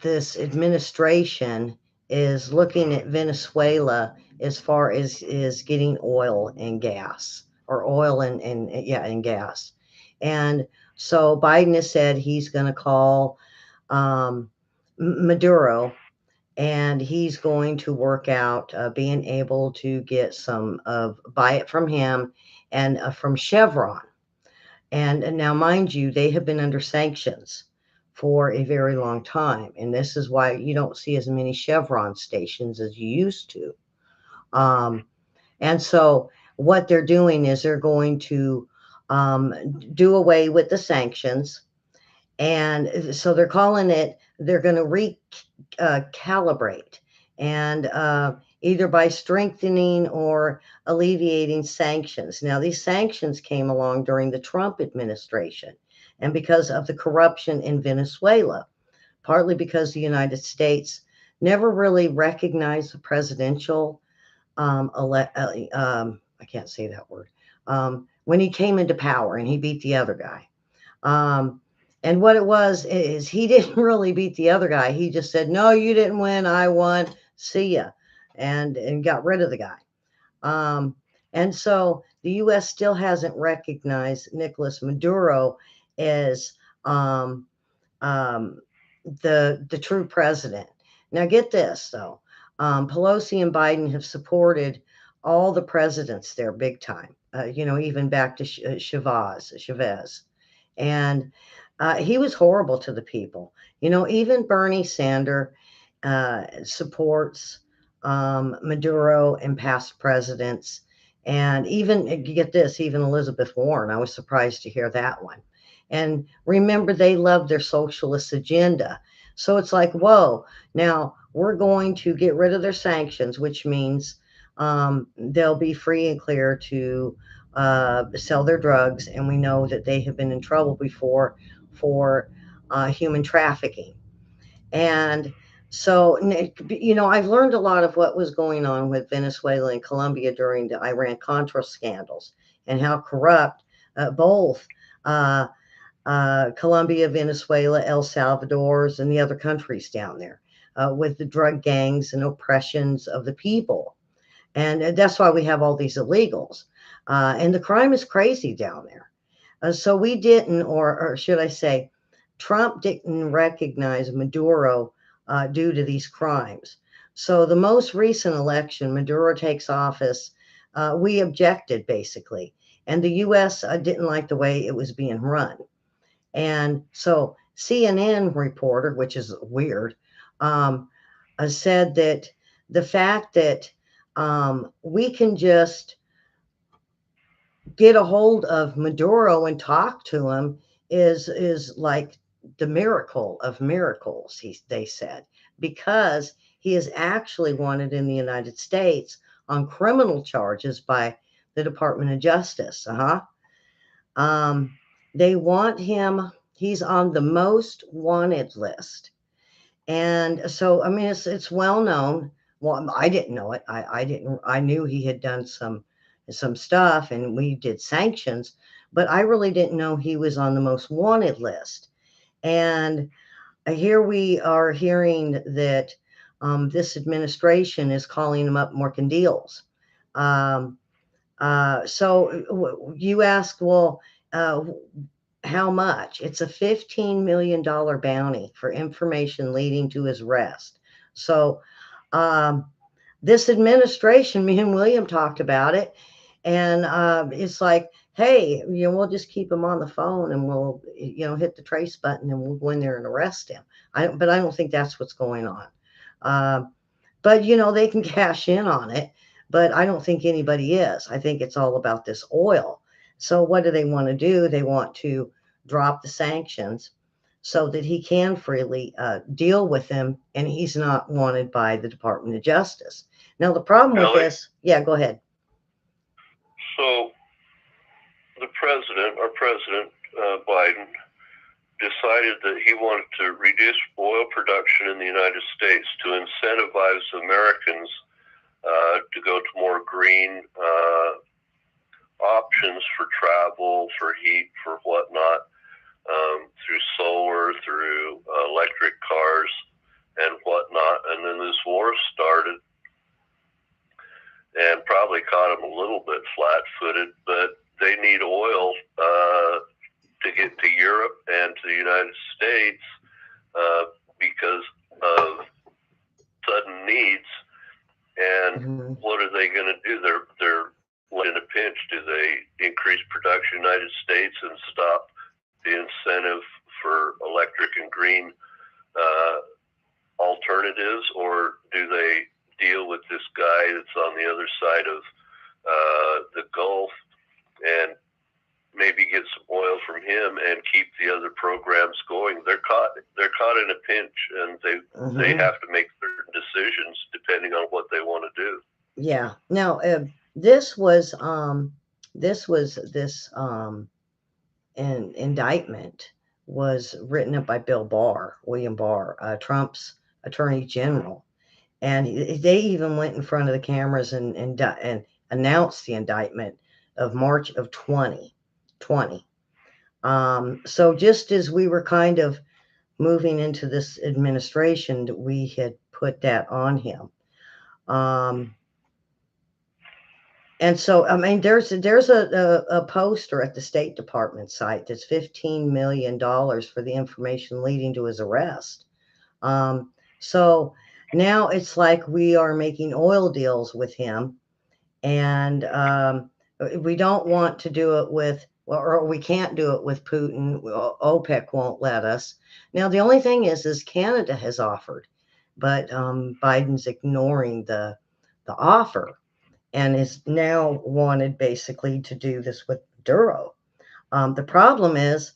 this administration is looking at Venezuela as far as is getting oil and gas, or oil and gas. And so Biden has said he's going to call Maduro, and he's going to work out being able to get some buy it from him and from Chevron. And now, mind you, they have been under sanctions for a very long time. And this is why you don't see as many Chevron stations as you used to. And so what they're doing is they're going to do away with the sanctions. And so they're calling it, they're going to recalibrate, and either by strengthening or alleviating sanctions. Now, these sanctions came along during the Trump administration, and because of the corruption in Venezuela, partly because the United States never really recognized the presidential, I can't say that word, when he came into power and he beat the other guy. And what it was is he didn't really beat the other guy. He just said, no, you didn't win. I won. See ya. And got rid of the guy. And so the U.S. still hasn't recognized Nicolas Maduro as the true president. Now, get this, though. Pelosi and Biden have supported all the presidents there big time, even back to Chavez. And he was horrible to the people. Even Bernie Sanders supports Maduro and past presidents. And even, get this, even Elizabeth Warren, I was surprised to hear that one. And remember, they love their socialist agenda. So it's like, whoa, now we're going to get rid of their sanctions, which means they'll be free and clear to sell their drugs. And we know that they have been in trouble before for human trafficking. And so, I've learned a lot of what was going on with Venezuela and Colombia during the Iran-Contra scandals, and how corrupt both Colombia, Venezuela, El Salvador's, and the other countries down there with the drug gangs and oppressions of the people. And that's why we have all these illegals. And the crime is crazy down there. So we didn't, or should I say, Trump didn't recognize Maduro due to these crimes. So the most recent election, Maduro takes office. We objected basically, and the U.S. Didn't like the way it was being run. And so CNN reporter, which is weird, um, said that the fact that we can just get a hold of Maduro and talk to him is like the miracle of miracles, they said, because he is actually wanted in the United States on criminal charges by the Department of Justice. Um, they want him. He's on the most wanted list, and so I mean it's well known. Well, I didn't know it. I didn't. I knew he had done some stuff, and we did sanctions, but I really didn't know he was on the most wanted list. And here we are hearing that this administration is calling him up working deals. Um, so you ask, well, uh, how much? It's a $15 million bounty for information leading to his arrest. So um, this administration, me and William talked about it, and it's like, hey, we'll just keep him on the phone, and we'll, hit the trace button, and we'll go in there and arrest him. But I don't think that's what's going on. Um, but they can cash in on it, but I don't think anybody is. I think it's all about this oil. So what do they want to do? They want to drop the sanctions so that he can freely deal with them, and he's not wanted by the Department of Justice. Now the problem with Ellie, this, yeah, go ahead. so our president, Biden, decided that he wanted to reduce oil production in the United States to incentivize Americans to go to more green options for travel, for heat, for whatnot, through solar, through electric cars, and whatnot. And then this war started and probably caught them a little bit flat-footed, but they need oil to get to Europe and to the United States because of sudden needs. And Mm-hmm. what are they going to do? They're in a pinch. Do they increase production in the United States and stop the incentive for electric and green alternatives, or do they deal with this guy that's on the other side of the Gulf and maybe get some oil from him and keep the other programs going? They're caught in a pinch, and they Mm-hmm. have to make certain decisions depending on what they want to do. Yeah. Now, this was this an indictment was written up by William Barr, Trump's attorney general, and they even went in front of the cameras and announced the indictment of March of 2020. So just as we were kind of moving into this administration, we had put that on him. Um, And so, I mean, there's a poster at the State Department site that's $15 million for the information leading to his arrest. So now it's like we are making oil deals with him, and we don't want to do it with, or we can't do it with Putin. OPEC won't let us. Now the only thing is Canada has offered, but Biden's ignoring the offer and is now wanted basically to do this with Duro. The problem is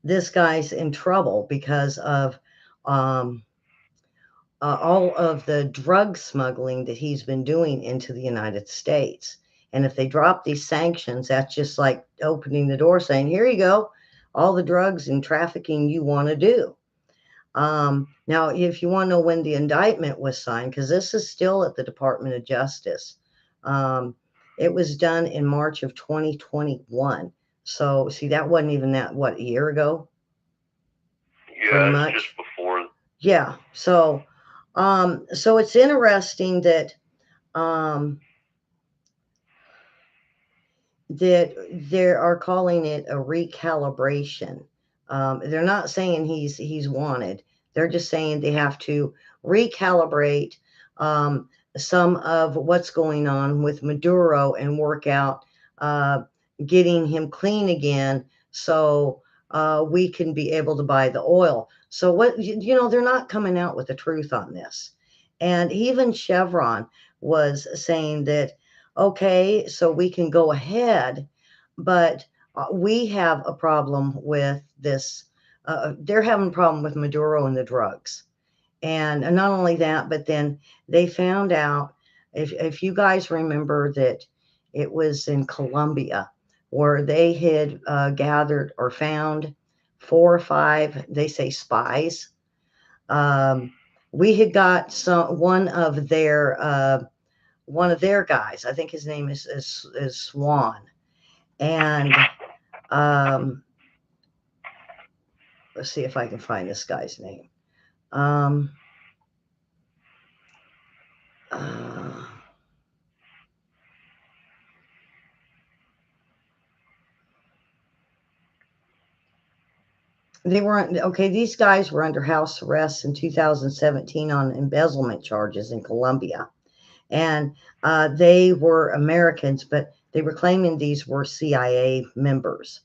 this guy's in trouble because of um, all of the drug smuggling that he's been doing into the United States. And if they drop these sanctions, that's just like opening the door saying, here you go, all the drugs and trafficking you want to do. Now, if you want to know when the indictment was signed, because this is still at the Department of Justice, um, it was done in March of 2021. So, see, that wasn't even a year ago, pretty Yeah, it's just much. before. Yeah. So it's interesting that um, that they are calling it a recalibration. They're not saying he's wanted. They're just saying they have to recalibrate um, some of what's going on with Maduro and work out uh, getting him clean again, so we can be able to buy the oil. So what they're not coming out with the truth on this, and even Chevron was saying that okay, so we can go ahead, but we have a problem with this. They're having a problem with Maduro and the drugs. And not only that, but then they found out, if you guys remember, that it was in Colombia where they had gathered or found 4 or 5, they say, spies. Um, we had got one of their guys. I think his name is Swan, and um, let's see if I can find this guy's name. Um, uh, they weren't okay. These guys were under house arrest in 2017 on embezzlement charges in Colombia, and they were Americans, but they were claiming these were CIA members.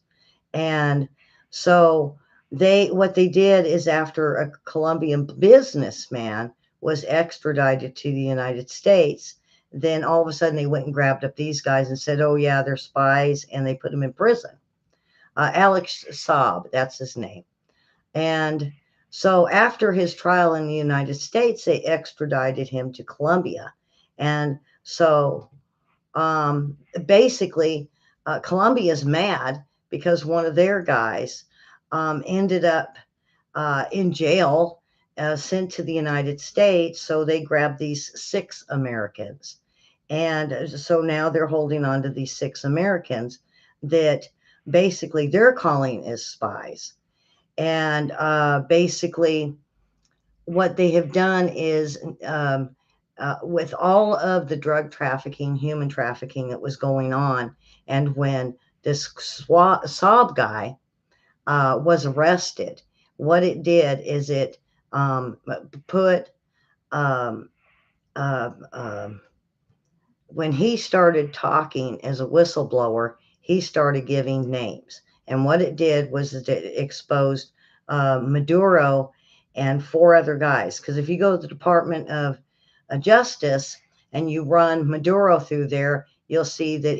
And so what they did is, after a Colombian businessman was extradited to the United States, then all of a sudden they went and grabbed up these guys and said, oh yeah, they're spies, and they put them in prison. Alex Saab, that's his name. And so after his trial in the United States, they extradited him to Colombia. And so basically, Colombia's mad because one of their guys ended up in jail, sent to the United States. So they grabbed these 6 Americans. And so now they're holding on to these 6 Americans that basically they're calling as spies. And basically, what they have done is, with all of the drug trafficking, human trafficking that was going on, and when this Saab guy was arrested, what it did is it put um, uh, um, when he started talking as a whistleblower, he started giving names. And what it did was that it exposed Maduro and 4 other guys. Because if you go to the Department of Justice and you run Maduro through there, you'll see that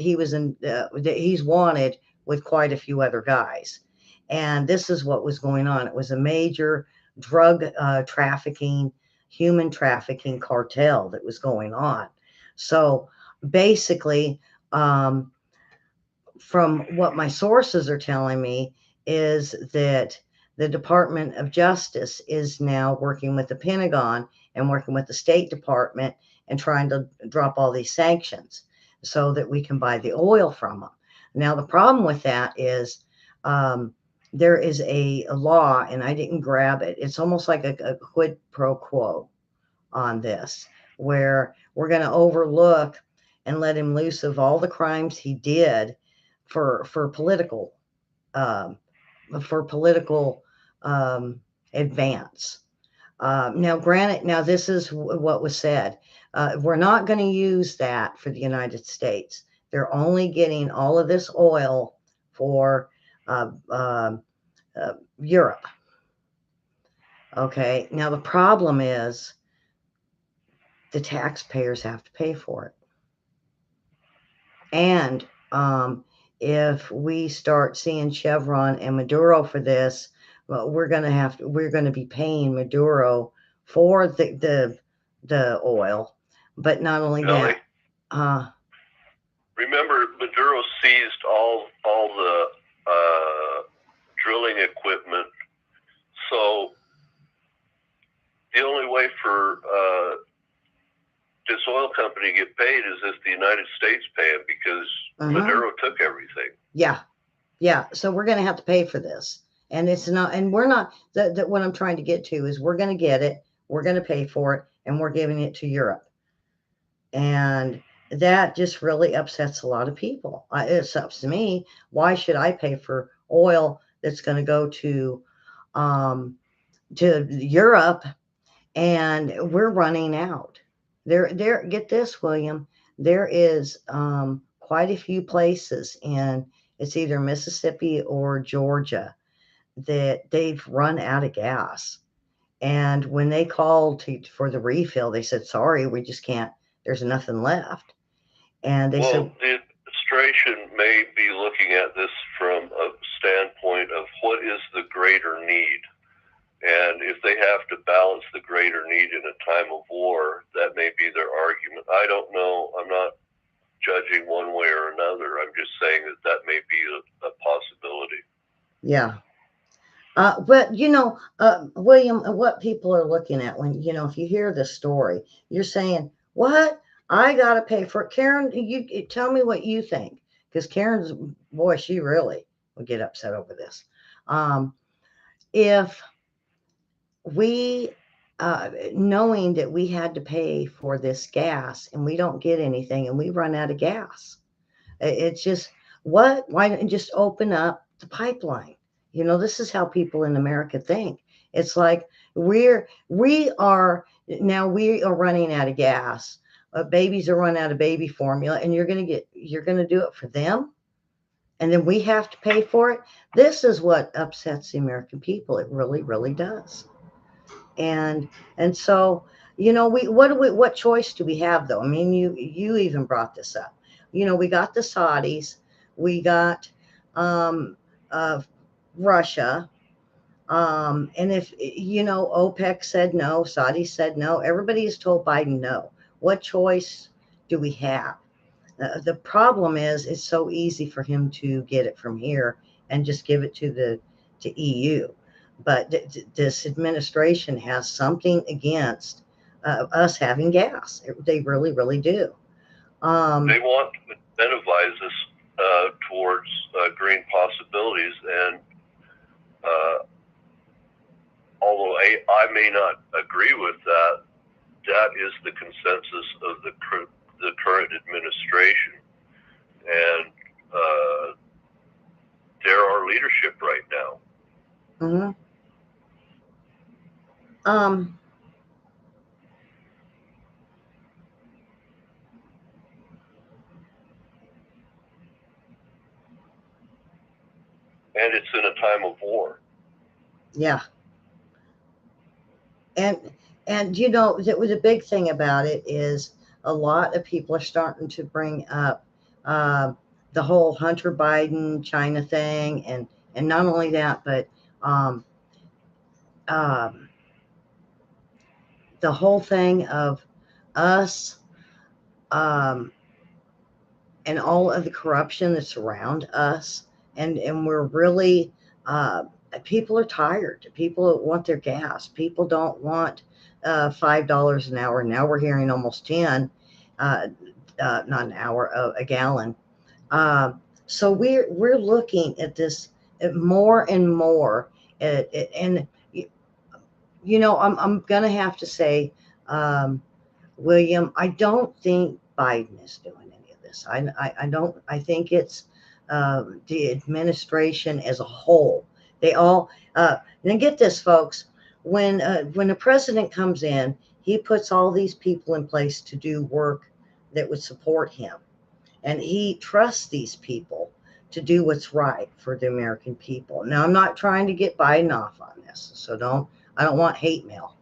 that he's wanted with quite a few other guys. And this is what was going on. It was a major drug trafficking, human trafficking cartel that was going on. So basically, um, from what my sources are telling me, is that the Department of Justice is now working with the Pentagon and working with the State Department and trying to drop all these sanctions so that we can buy the oil from them. Now, the problem with that is there is a law, and I didn't grab it. It's almost like a quid pro quo on this, where we're going to overlook and let him loose of all the crimes he did for political um, for political um, advance. Now, granted, now this is what was said. We're not going to use that for the United States. They're only getting all of this oil for uh, uh, Europe. Okay. Now the problem is the taxpayers have to pay for it. And if we start seeing Chevron and Maduro for this, well, we're going to be paying Maduro for the oil, but not only Ellie, that. Remember, Maduro seized all the drilling equipment. So the only way for this oil company to get paid is if the United States pay him, because Maduro took everything. Yeah. So we're going to have to pay for this. And it's not, and we're not, that what I'm trying to get to is we're going to get it, we're going to pay for it, and we're giving it to Europe. And that just really upsets a lot of people. It upsets me. Why should I pay for oil that's going to go um, to Europe and we're running out? There. Get this, William. There is quite a few places in it's either Mississippi or Georgia that they've run out of gas. And when they called for the refill, they said, "Sorry, we just can't. There's nothing left." And they said, Well, the administration may be looking at this from a standpoint of what is the greater need. And if they have to balance the greater need in a time of war, that may be their argument. I don't know. I'm not judging one way or another. I'm just saying that that may be a possibility. "Yeah." But William, what people are looking at when if you hear this story, you're saying, "What? I gotta pay for it." Karen, you tell me what you think, because Karen's boy, she really would get upset over this. Um, if we, knowing that we had to pay for this gas and we don't get anything and we run out of gas, it's just what? Why don't you just open up the pipeline? This is how people in America think. It's like we are running out of gas. Babies are running out of baby formula, and you're gonna do it for them, and then we have to pay for it. This is what upsets the American people. It really, really does. And so what choice do we have, though? I mean, you even brought this up. We got the Saudis, we got um uh Russia, and if OPEC said no, Saudi said no, everybody has told Biden no. What choice do we have? The problem is it's so easy for him to get it from here and just give it to EU. But this administration has something against us having gas. They really, really do. They want to incentivize us towards green possibilities, and uh, although I may not agree with that, that is the consensus of the current administration, and they're our leadership right now. hmm um, And it's in a time of war. yeah, and the big thing about it is a lot of people are starting to bring up uh, the whole Hunter Biden China thing, and not only that, but um, um, the whole thing of us, um, and all of the corruption that's around us, and we're really uh, people are tired. People want their gas. People don't want $5 an hour. Now we're hearing almost 10, uh, not an hour, a gallon. Uh, so we're looking at this more and more, and I'm gonna have to say, um, William, I don't think Biden is doing any of this. I don't. I think it's the administration as a whole. They all. Then get this, folks. When a president comes in, he puts all these people in place to do work that would support him, and he trusts these people to do what's right for the American people. Now, I'm not trying to get Biden off on this, so don't. I don't want hate mail,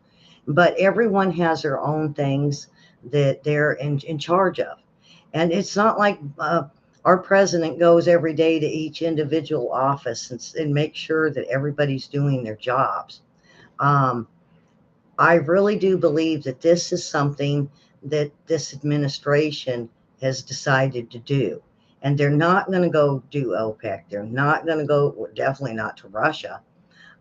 but everyone has their own things that they're in charge of. And it's not like our president goes every day to each individual office and make sure that everybody's doing their jobs. Um, I really do believe that this is something that this administration has decided to do. And they're not going to go do OPEC. They're not going to go, definitely not to Russia.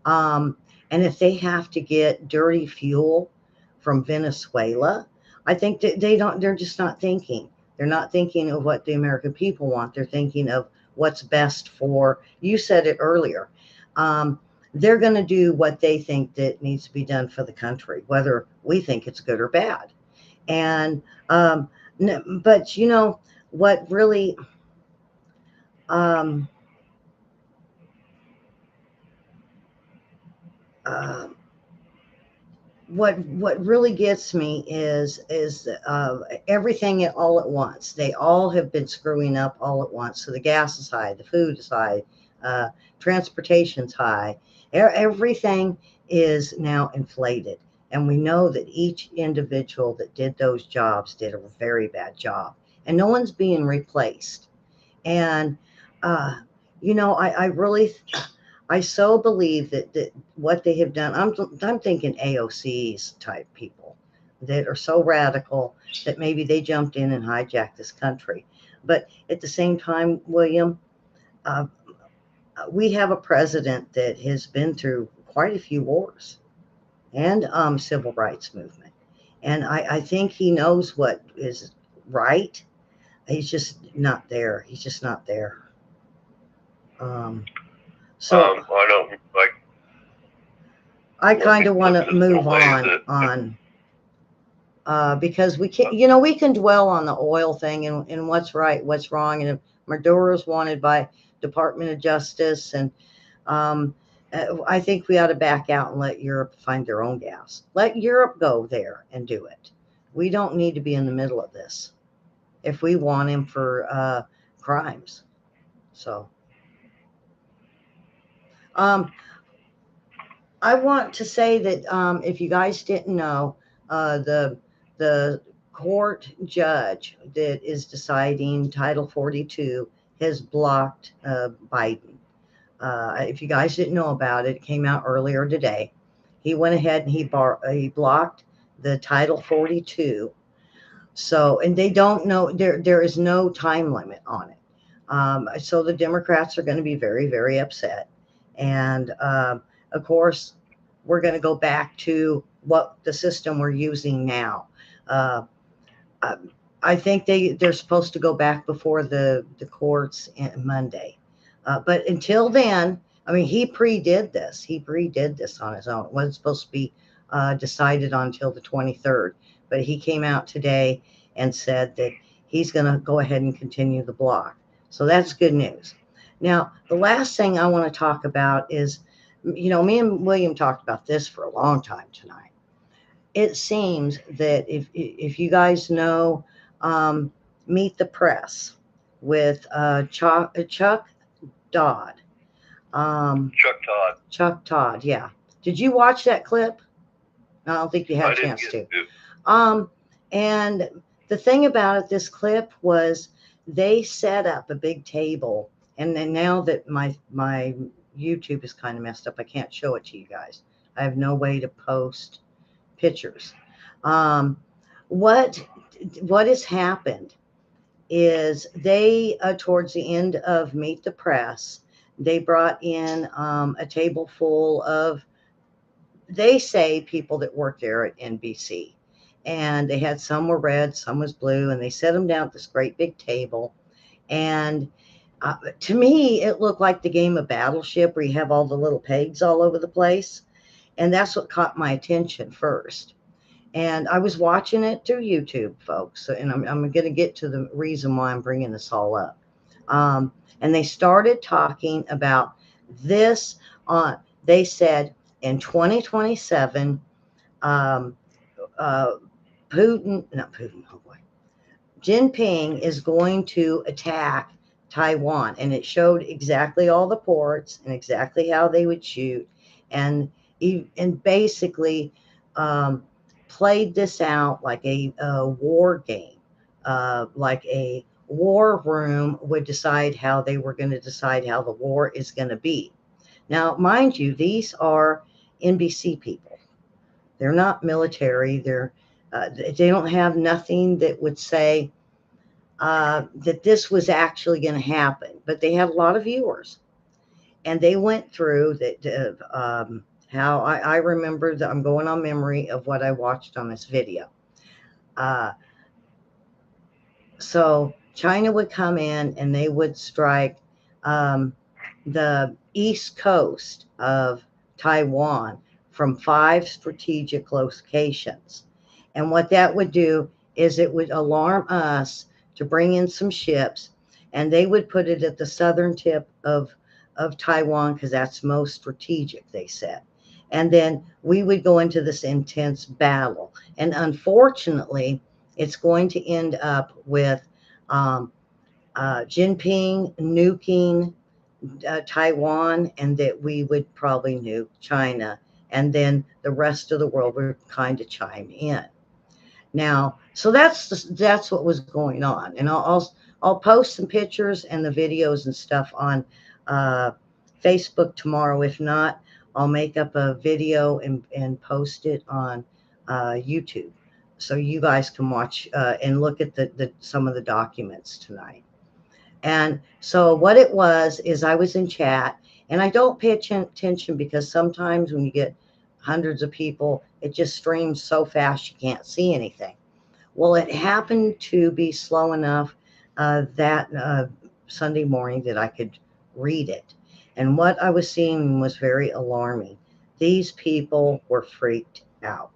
Um, and if they have to get dirty fuel from Venezuela, I think that they're just not thinking. They're not thinking of what the American people want. They're thinking of what's best for, you said it earlier. Um, they're going to do what they think that needs to be done for the country, whether we think it's good or bad. And But you know what really um, uh, what really gets me is everything all at once. They all have been screwing up all at once. So the gas is high, the food is high, uh, transportation's high. Everything is now inflated, and we know that each individual that did those jobs did a very bad job, and no one's being replaced. And uh, you know, I really I so believe that what they have done, I'm thinking AOC's type people that are so radical that maybe they jumped in and hijacked this country. But at the same time, William, uh, we have a president that has been through quite a few wars and civil rights movement, and I think he knows what is right. He's just not there. He's just not there. Um, so I don't like I let kind me of want put to this in move a way that on because we can, you know, we can dwell on the oil thing and what's right, what's wrong, and if Maduro's wanted by Department of Justice, and um, I think we ought to back out and let Europe find their own gas. Let Europe go there and do it. We don't need to be in the middle of this if we want him for crimes. So um, I want to say that if you guys didn't know, the court judge that is deciding Title 42 has blocked Biden. If you guys didn't know about it, it came out earlier today. He went ahead and he blocked the Title 42. So, and they don't know, there is no time limit on it. So the Democrats are going to be very, very upset. And of course, we're going to go back to what the system we're using now. Uh, I, I think they're supposed to go back before the courts Monday. But until then, I mean, he pre-did this. He pre-did this on his own. It wasn't supposed to be decided on until the 23rd. But he came out today and said that he's going to go ahead and continue the block. So that's good news. Now, the last thing I want to talk about is, you know, me and William talked about this for a long time tonight. It seems that if you guys know um, Meet the Press with Chuck Dodd, Chuck Todd. Chuck Todd, yeah. Did you watch that clip? I don't think you had I a didn't chance get to. to. Um, and the thing about it, this clip was they set up a big table, and then now that my YouTube is kind of messed up, I can't show it to you guys. I have no way to post pictures. Um, what what has happened is they towards the end of Meet the Press, they brought in a table full of, they say, people that work there at NBC, and they had, some were red, some was blue, and they set them down at this great big table. And to me, it looked like the game of Battleship, where you have all the little pegs all over the place, and that's what caught my attention first. And I was watching it through YouTube, folks. And I'm going to get to the reason why I'm bringing this all up. Um, and they started talking about this on, they said in 2027, um, uh, not Putin, oh boy, Jinping is going to attack Taiwan. And it showed exactly all the ports and exactly how they would shoot. And, and basically, um, played this out like a war game, like a war room would decide how they were going to decide how the war is going to be. Now, mind you, these are NBC people. They're not military. They don't have nothing that would say that this was actually going to happen, but they had a lot of viewers, and they went through that. How I remember that, I'm going on memory of what I watched on this video. Uh, so China would come in and they would strike um, the east coast of Taiwan from 5 strategic locations. And what that would do is it would alarm us to bring in some ships, and they would put it at the southern tip of Taiwan because that's most strategic, they said. And then we would go into this intense battle. And unfortunately, it's going to end up with um, Jinping nuking Taiwan, and that we would probably nuke China, and then the rest of the world would kind of chime in. Now, so that's what was going on, and I'll post some pictures and the videos and stuff on uh, Facebook tomorrow. If not, I'll make up a video and post it on YouTube, so you guys can watch and look at the some of the documents tonight. And so what it was is I was in chat, and I don't pay attention because sometimes when you get hundreds of people, it just streams so fast you can't see anything. Well, it happened to be slow enough that Sunday morning that I could read it. And what I was seeing was very alarming. These people were freaked out.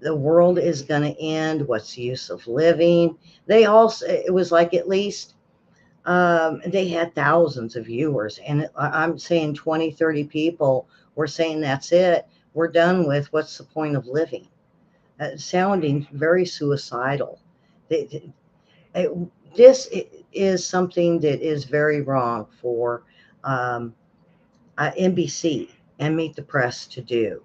The world is going to end. What's the use of living? They also, it was like at least they had thousands of viewers, and I'm saying 20, 30 people were saying that's it. We're done with, what's the point of living? Sounding very suicidal. They, it, this is something that is very wrong for um, NBC and Meet the Press to do.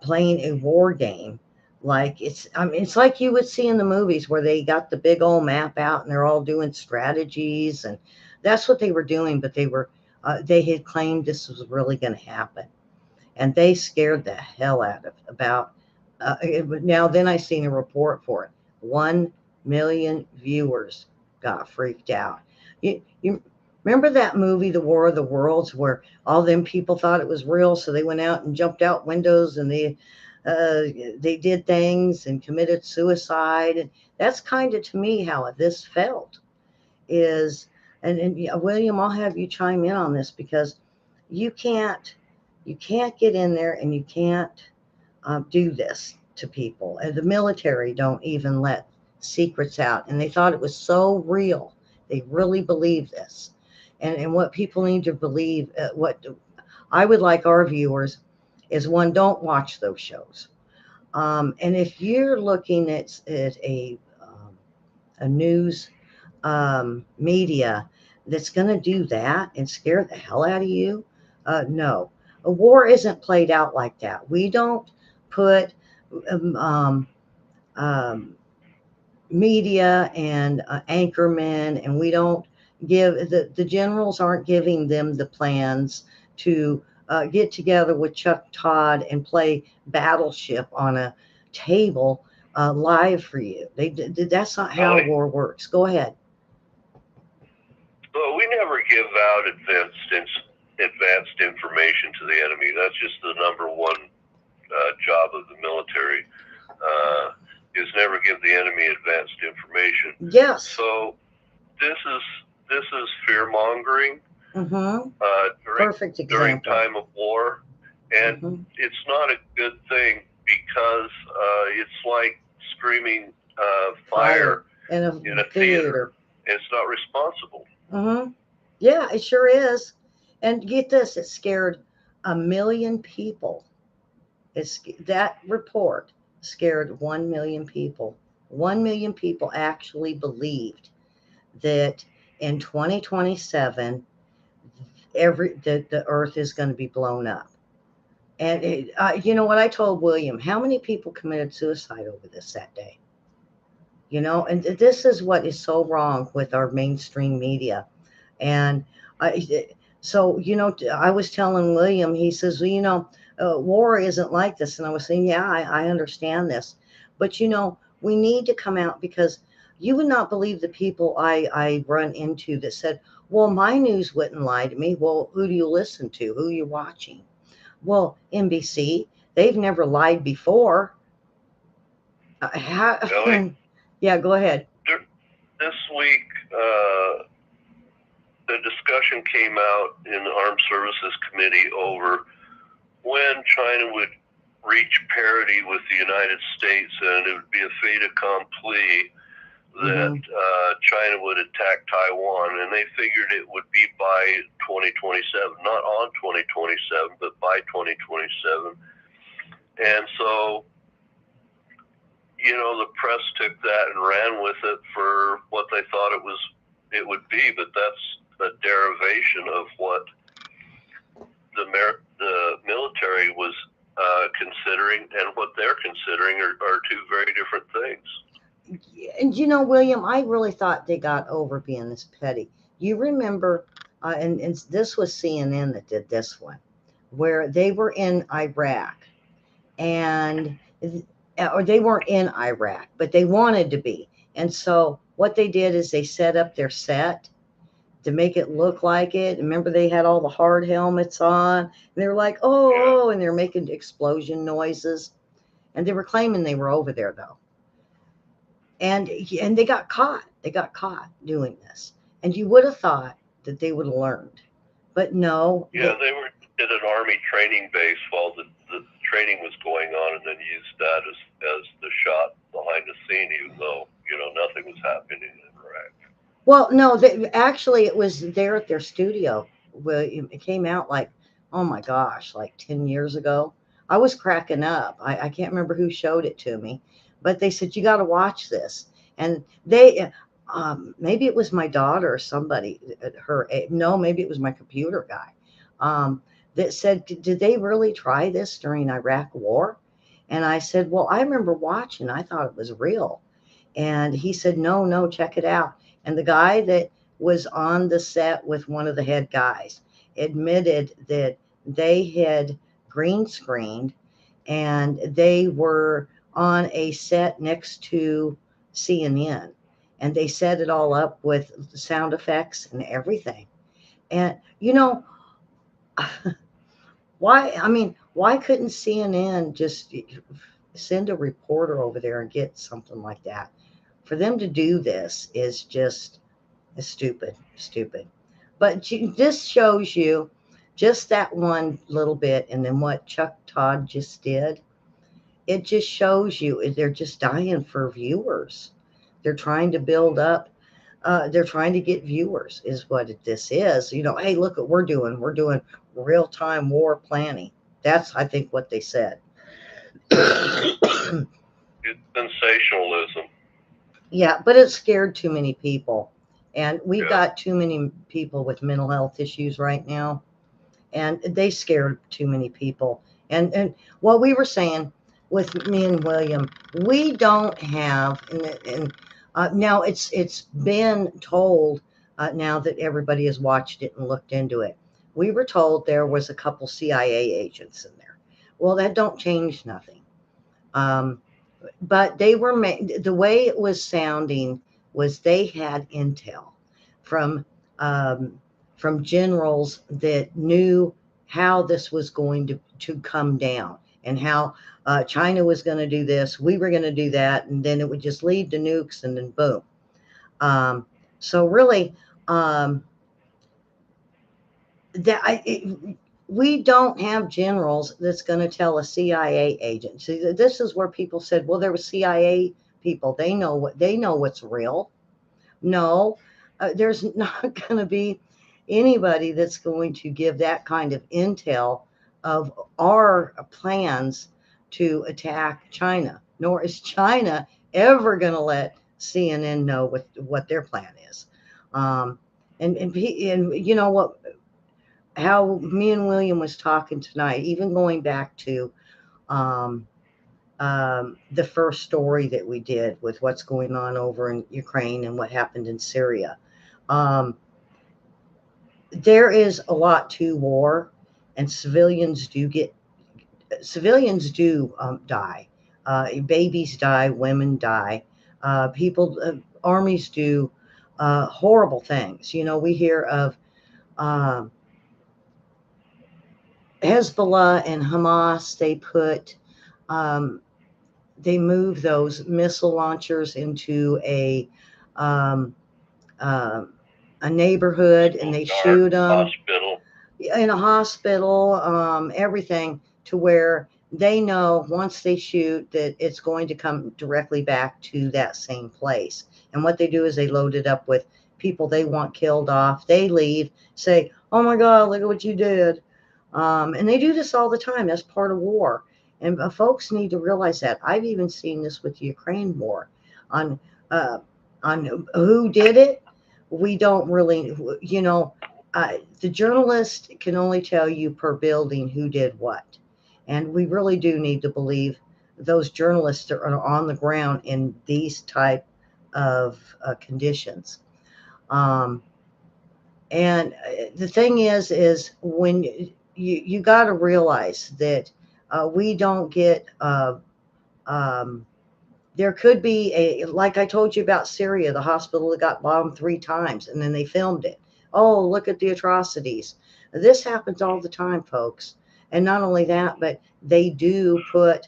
Playing a war game like I mean, it's like you would see in the movies where they got the big old map out and they're all doing strategies, and that's what they were doing. But they had claimed this was really going to happen, and they scared the hell out of about now then I seen a report for it. 1 million viewers got freaked out. You remember that movie The War of the Worlds, where all them people thought it was real, so they went out and jumped out windows, and uh, they did things and committed suicide. And that's kind of, to me, how this felt is. And yeah, William, I'll have you chime in on this, because you can't you can't get in there, and you can't do this to people. And the military don't even let secrets out, and they thought it was so real. They really believe this, and what people need to believe. What I would like our viewers is, one, don't watch those shows. And if you're looking at a news media that's going to do that and scare the hell out of you, no. A war isn't played out like that. We don't put um, um, um, media and anchormen, and we don't give the generals aren't giving them the plans to get together with Chuck Todd and play Battleship on a table live for you. That's not how Really? war works. Go ahead. So we never give out advanced information to the enemy. That's just the number one job of the military. Is never give the enemy advanced information. Yes. So this is fear mongering Mm-hmm. during Perfect example. time of war, and it's not a good thing, because it's like screaming fire in in a theater. It's not responsible. Yeah, it sure is. And get this, it scared 1 million people. That report scared 1 million people. 1 million people actually believed that in 2027 the earth is going to be blown up. And you know what I told William? How many people committed suicide over this that day? You know, and this is what is so wrong with our mainstream media. And I, so, you know, I was telling William, he says, well, you know, war isn't like this. And I was saying, yeah, I understand this. But, you know, we need to come out, because you would not believe the people I run into that said, well, my news wouldn't lie to me. Well, who do you listen to? Who are you watching? Well, NBC. They've never lied before. Really? Yeah, go ahead. This week, the discussion came out in the Armed Services Committee over when China would reach parity with the United States, and it would be a fait accompli that China would attack Taiwan, and they figured it would be by 2027, not on 2027, but by 2027. And so, the press took that and ran with it for what they thought it would be, but that's a derivation of what the military was considering, and what they're considering are two very different things. And William, I really thought they got over being this petty. You remember, and this was CNN that did this one, where they were in Iraq, and or they weren't in Iraq, but they wanted to be. And so what they did is they set up their set to make it look like it. Remember, they had all the hard helmets on, and they were like, oh, and they're making explosion noises, and they were claiming they were over there though. And they got caught. They got caught doing this, and you would have thought that they would have learned, but no. They were at an army training base while the training was going on, and then used that as the shot behind the scene, even though nothing was happening in Iraq. Well, no, actually, it was there at their studio. It came out like, oh my gosh, like 10 years ago. I was cracking up. I can't remember who showed it to me, but they said, you got to watch this. And maybe it was my daughter or somebody, no, maybe it was my computer guy, that said, did they really try this during Iraq war? And I said, well, I remember watching. I thought it was real. And he said, no, check it out. And the guy that was on the set with one of the head guys admitted that they had green screened, and they were on a set next to CNN, and they set it all up with sound effects and everything. And why couldn't CNN just send a reporter over there and get something like that? For them to do this is just stupid. But this shows you just that one little bit, and then what Chuck Todd just did. It just shows you they're just dying for viewers. They're trying to build up. They're trying to get viewers, is what this is. Hey, look what we're doing. We're doing real time war planning. That's, I think, what they said. It's sensationalism. Yeah, but it scared too many people. And we've got too many people with mental health issues right now. And they scared too many people. And what we were saying with me and William, we don't have, and now it's been told, now that everybody has watched it and looked into it. We were told there was a couple CIA agents in there. Well, that don't change nothing. But they were the way it was sounding was they had intel from generals that knew how this was going to come down, and how China was going to do this, we were going to do that, and then it would just lead to nukes, and then boom. So really, we don't have generals that's going to tell a CIA agent. See, this is where people said, well, there were CIA people. They know what's real. No, there's not going to be anybody that's going to give that kind of intel of our plans to attack China. Nor is China ever going to let CNN know what their plan is. And you know what? How me and William was talking tonight, even going back to the first story that we did with what's going on over in Ukraine and what happened in Syria. There is a lot to war, and civilians do die. Babies die, women die. Armies do horrible things. We hear of Hezbollah and Hamas. They move those missile launchers into a neighborhood, and they shoot them hospital. in a hospital, everything, to where they know once they shoot that it's going to come directly back to that same place. And what they do is they load it up with people they want killed off. They leave, say, "Oh my God, look at what you did," and they do this all the time. That's part of war, and folks need to realize that. I've even seen this with the Ukraine war, on uh, on who did it. We don't really, the journalist can only tell you per building who did what. And we really do need to believe those journalists that are on the ground in these type of conditions. Um, and the thing is when you got to realize that we don't get um, there could be like I told you about Syria, the hospital that got bombed 3 times and then they filmed it. Oh, look at the atrocities. This happens all the time, folks. And not only that, but they do put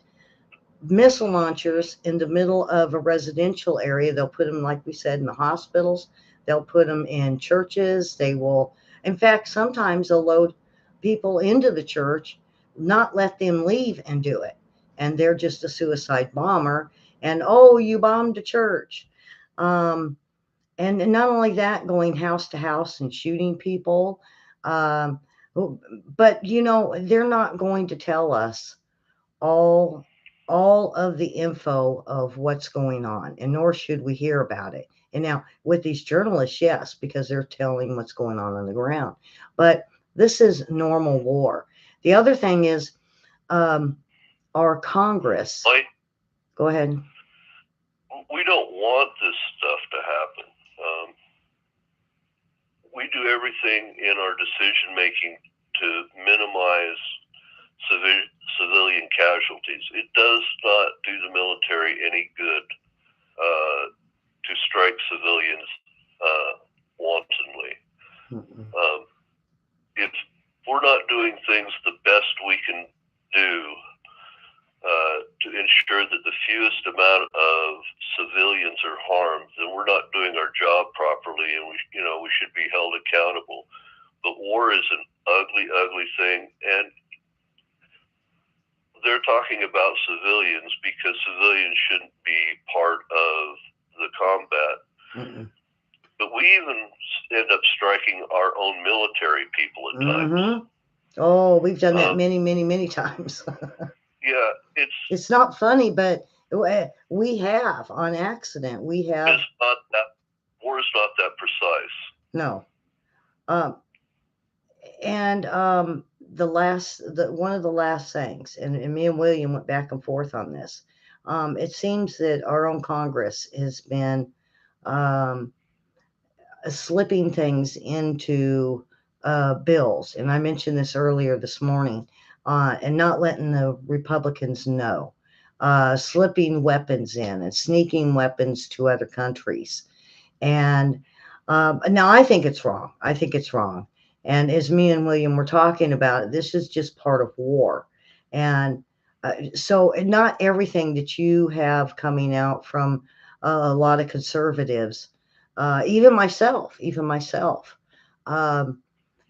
missile launchers in the middle of a residential area. They'll put them, like we said, in the hospitals. They'll put them in churches. They will, in fact, sometimes they'll load people into the church, not let them leave and do it. And they're just a suicide bomber. And oh, you bombed a church. Um, and not only that, going house to house and shooting people. Um, but, they're not going to tell us all all of the info of what's going on, and nor should we hear about it. And now with these journalists, yes, because they're telling what's going on the ground, but this is normal war. The other thing is, um, our Congress. Like, Go ahead. we don't want this stuff to happen. We do everything in our decision making to minimize civilian casualties. It does not do the military any good to strike civilians wantonly. Mm-mm. If we're not doing things the best we can do to ensure that the fewest amount of civilians are harmed, then we're not doing our job properly, and we should be held accountable. But war is an ugly, ugly thing, and they're talking about civilians because civilians shouldn't be part of the combat. Mm-mm. But we even end up striking our own military people at times. Mm-hmm. Oh, we've done that many, many, many times. Yeah, It's not funny, but we have on accident. We have. It's not that war is not that precise. No. Um, and one of the last things, and me and William went back and forth on this. It seems that our own Congress has been um, slipping things into bills, and I mentioned this earlier this morning, and not letting the Republicans know, slipping weapons in and sneaking weapons to other countries. And now I think it's wrong. I think it's wrong. And as me and William were talking about it, this is just part of war. And so not everything that you have coming out from a lot of conservatives, even myself, um,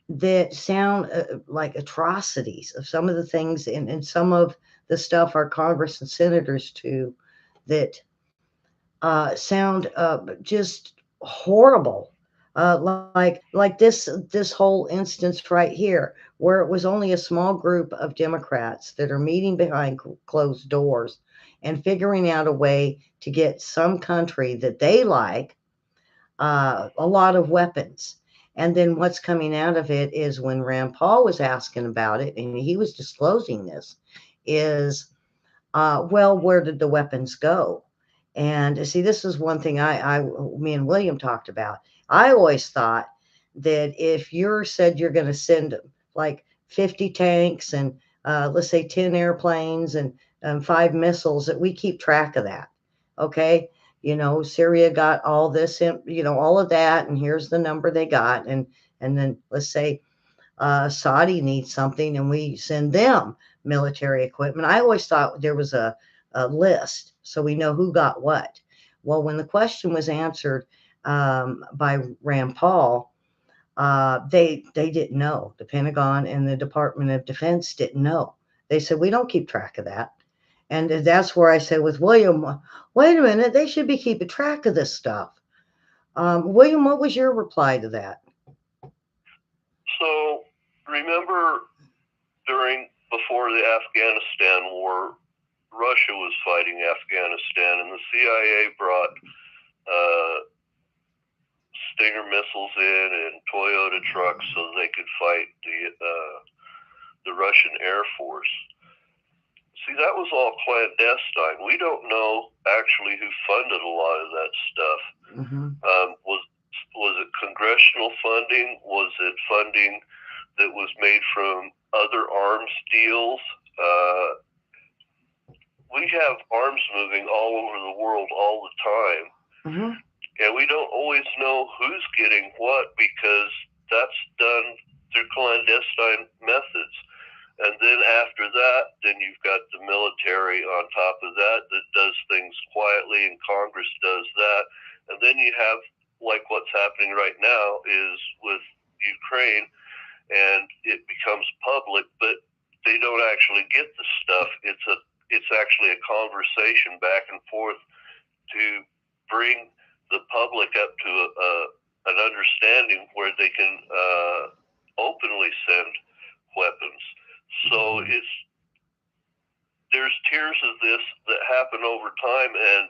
that sound like atrocities of some of the things and some of the stuff our Congress and senators do that sound just horrible. Like this whole instance right here, where it was only a small group of Democrats that are meeting behind closed doors and figuring out a way to get some country that they like a lot of weapons. And then what's coming out of it is when Rand Paul was asking about it, and he was disclosing this, is well, where did the weapons go? And see, this is one thing me and William talked about. I always thought that if you're said you're going to send like 50 tanks and let's say 10 airplanes and 5 missiles, that we keep track of that. Okay. Syria got all this, all of that, and here's the number they got. And then let's say Saudi needs something and we send them military equipment. I always thought there was a list so we know who got what. Well, when the question was answered by Rand Paul, they didn't know. The Pentagon and the Department of Defense didn't know. They said, we don't keep track of that. And that's where I said with William, wait a minute, they should be keeping track of this stuff. William, what was your reply to that? So remember before the Afghanistan war, Russia was fighting Afghanistan, and the CIA brought uh, Stinger missiles in and Toyota trucks so they could fight the Russian Air Force. See, that was all clandestine. We don't know actually who funded a lot of that stuff. Mm-hmm. Was it congressional funding? Was it funding that was made from other arms deals? We have arms moving all over the world all the time. Mm-hmm. And we don't always know who's getting what because that's done through clandestine methods. And then after that, then you've got the military on top of that does things quietly, and Congress does that. And then you have, like what's happening right now is with Ukraine, and it becomes public, but they don't actually get the stuff. It's actually a conversation back and forth to bring the public up to an understanding where they can openly send weapons. So there's tiers of this that happen over time, and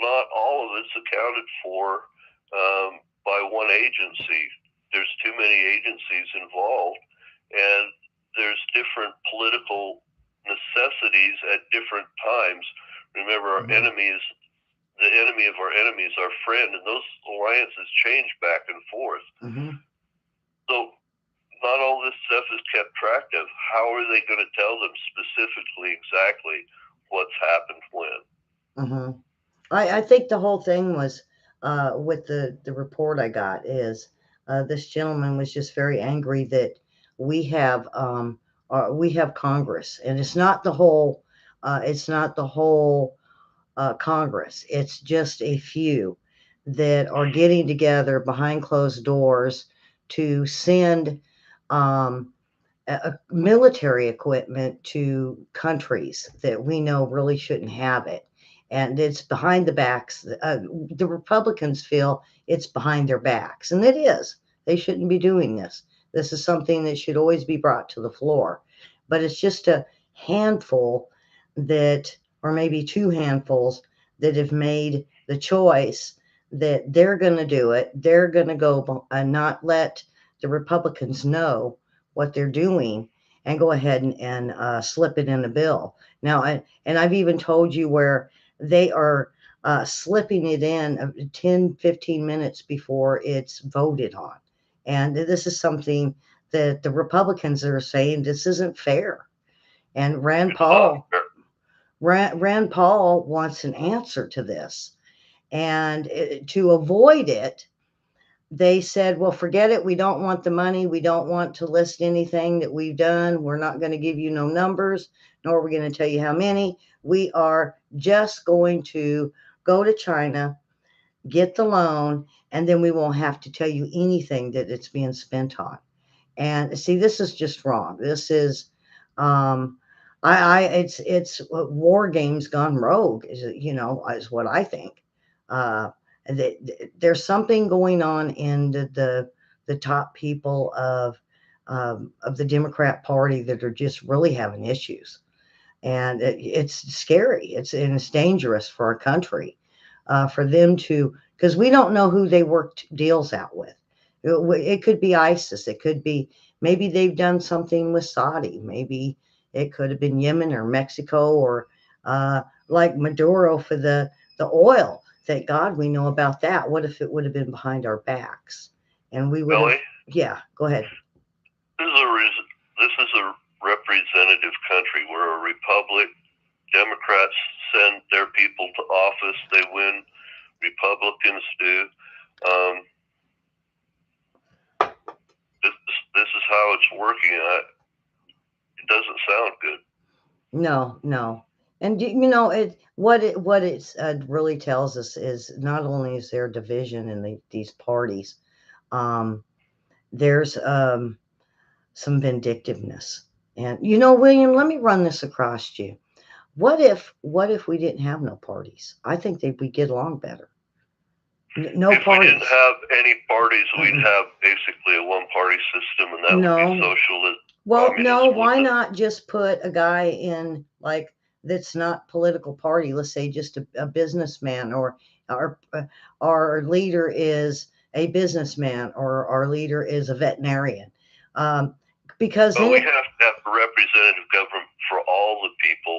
not all of it's accounted for by one agency. There's too many agencies involved, and there's different political necessities at different times. Remember, our enemy is the enemy of our enemy is our friend, and those alliances change back and forth. Mm-hmm. So not all this stuff is kept track of. How are they going to tell them specifically exactly what's happened when? Mm-hmm. I think the whole thing was with the report I got is this gentleman was just very angry that we have we have Congress, and it's not the whole Congress. It's just a few that are getting together behind closed doors to send um, military equipment to countries that we know really shouldn't have it. And it's behind the backs. The Republicans feel it's behind their backs, and it is. They shouldn't be doing this. This is something that should always be brought to the floor. But it's just a handful that, or maybe two handfuls, that have made the choice that they're going to do it. They're going to go and not let the Republicans know what they're doing and go ahead and slip it in a bill. Now, and I've even told you where they are slipping it in 10, 15 minutes before it's voted on. And this is something that the Republicans are saying this isn't fair. And Rand Paul wants an answer to this. And to avoid it, they said, well, forget it. We don't want the money. We don't want to list anything that we've done. We're not going to give you no numbers, nor are we going to tell you how many. We are just going to go to China, get the loan, and then we won't have to tell you anything that it's being spent on. And see, this is just wrong. This is, um, it's war games gone rogue, is what I think. Uh, there's something going on in the top people of the Democrat Party that are just really having issues, and it's scary. It's dangerous for our country, for them to, because we don't know who they worked deals out with. It could be ISIS. It could be, maybe they've done something with Saudi. Maybe it could have been Yemen or Mexico, or like Maduro for the oil. Thank God we know about that. What if it would have been behind our backs, and we would have? Billy, Yeah, go ahead. This is a representative country. We're a republic. Democrats send their people to office. They win. Republicans do. This is how it's working. It doesn't sound good. No, no. And what it really tells us is not only is there division in these parties, there's some vindictiveness. And William, let me run this across you. What if we didn't have no parties? I think that we get along better. No If we didn't parties. have any parties, we'd Mm-mm. have basically a one-party system, and that would be No. socialism, Well, no, communism, why wouldn't it? not just put a guy in like that's not political party, let's say just a businessman, or our leader is a businessman, or our leader is a veterinarian. Um, because But then we it, have to have a representative government for all the people,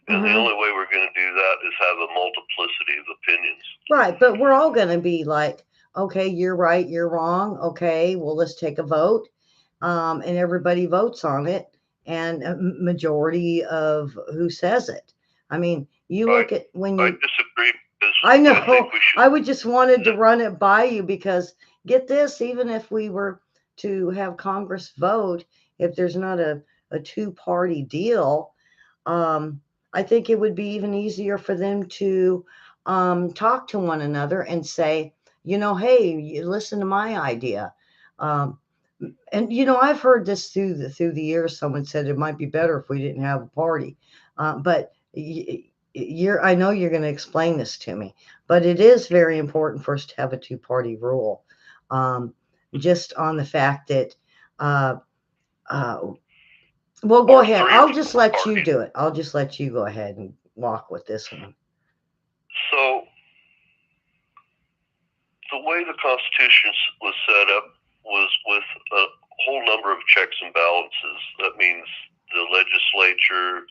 and the mhm. only way we're going to do that is have a multiplicity of opinions. Right, but we're all going to be like, okay, you're right, you're wrong. Okay, well, let's take a vote, and everybody votes on it, and a majority of who says it. I mean, you I look at when I you. disagree because I I think know. we should. I would just wanted to run it by you because get this, even if we were to have Congress vote, if there's not a two-party deal, um, I think it would be even easier for them to talk to one another and say, hey, you listen to my idea. Um, and I've heard this through the years. Someone said it might be better if we didn't have a party, but I know you're going to explain this to me, but it is very important for us to have a two-party rule, um, just on the fact that. Uh, uh, well, go Or ahead. three or I'll just four let you parties. do it. I'll just let you go ahead and walk with this one. So the way the Constitution was set up was with a whole number of checks and balances. That means the legislature,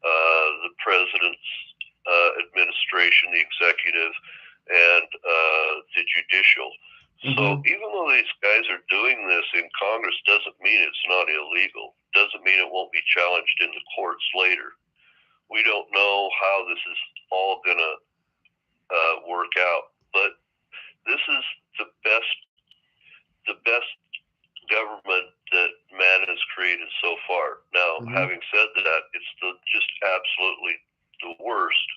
the president's administration, the executive, and the judicial. So Mm-hmm. even though these guys are doing this in Congress, doesn't mean it's not illegal. Doesn't mean it won't be challenged in the courts later. We don't know how this is all going to work out, but this is the best government that man has created so far. Now, Mm-hmm. having said that, it's just absolutely the worst,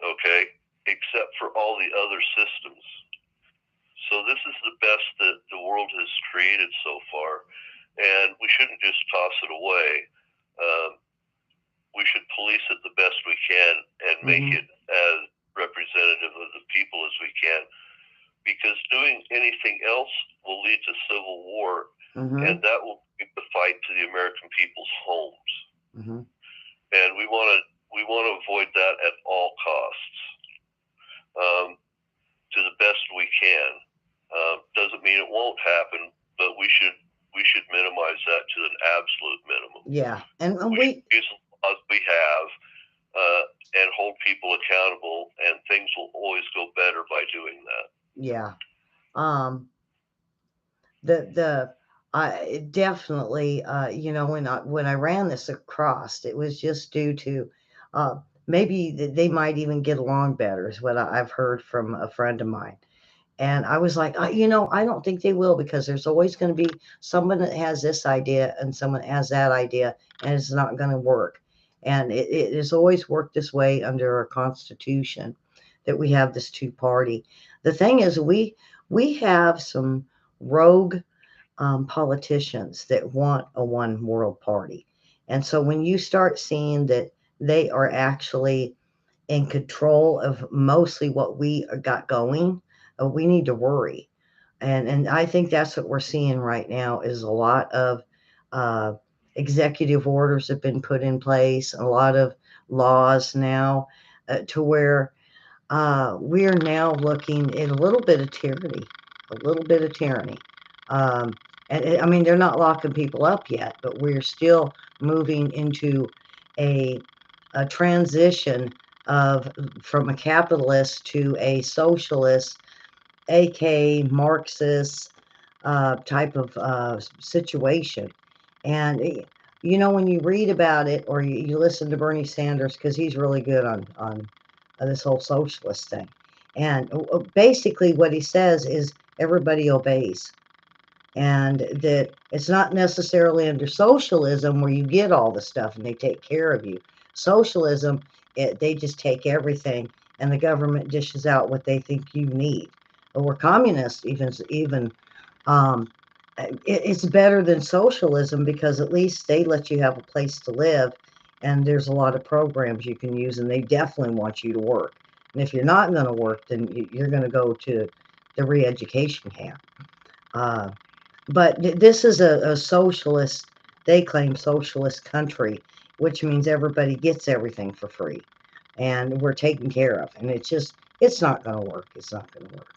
okay, except for all the other systems. So this is the best that the world has created so far, and we shouldn't just toss it away. Um, we should police it the best we can and make Mm-hmm. it as representative of the people as we can, because doing anything else will lead to civil war, Mm-hmm. and that will bring the fight to the American people's homes. Mm-hmm. And we want to avoid that at all costs, to the best we can. Doesn't mean it won't happen, but we should minimize that to an absolute minimum. Yeah, and We should we. use the laws we have, and hold people accountable, and things will always go better by doing that. Yeah. Um. The I definitely, when I ran this across, it was just due to, uh, maybe they might even get along better, is what I've heard from a friend of mine. And I was like, I don't think they will, because there's always going to be someone that has this idea and someone that has that idea, and it's not going to work. And it has always worked this way under our Constitution, that we have this two party. The thing is, we have some rogue politicians that want a one world party. And so when you start seeing that they are actually in control of mostly what we got going, we need to worry. And I think that's what we're seeing right now, is a lot of uh, executive orders have been put in place, a lot of laws now, to where we're now looking at a little bit of tyranny, a little bit of tyranny. Um, and I mean, they're not locking people up yet, but we're still moving into a a transition of from a capitalist to a socialist, aka Marxist, type of situation. And when you read about it, or you listen to Bernie Sanders, because he's really good on this whole socialist thing, and basically what he says is everybody obeys, and that it's not necessarily under socialism where you get all the stuff and they take care of you. Socialism, they just take everything, and the government dishes out what they think you need. Or communists, even um, it's better than socialism because at least they let you have a place to live, and there's a lot of programs you can use, and they definitely want you to work. And if you're not going to work, then you're going to go to the re-education camp. Uh, but this is a socialist, they claim socialist country, which means everybody gets everything for free, and we're taken care of. And it's not going to work. It's not going to work.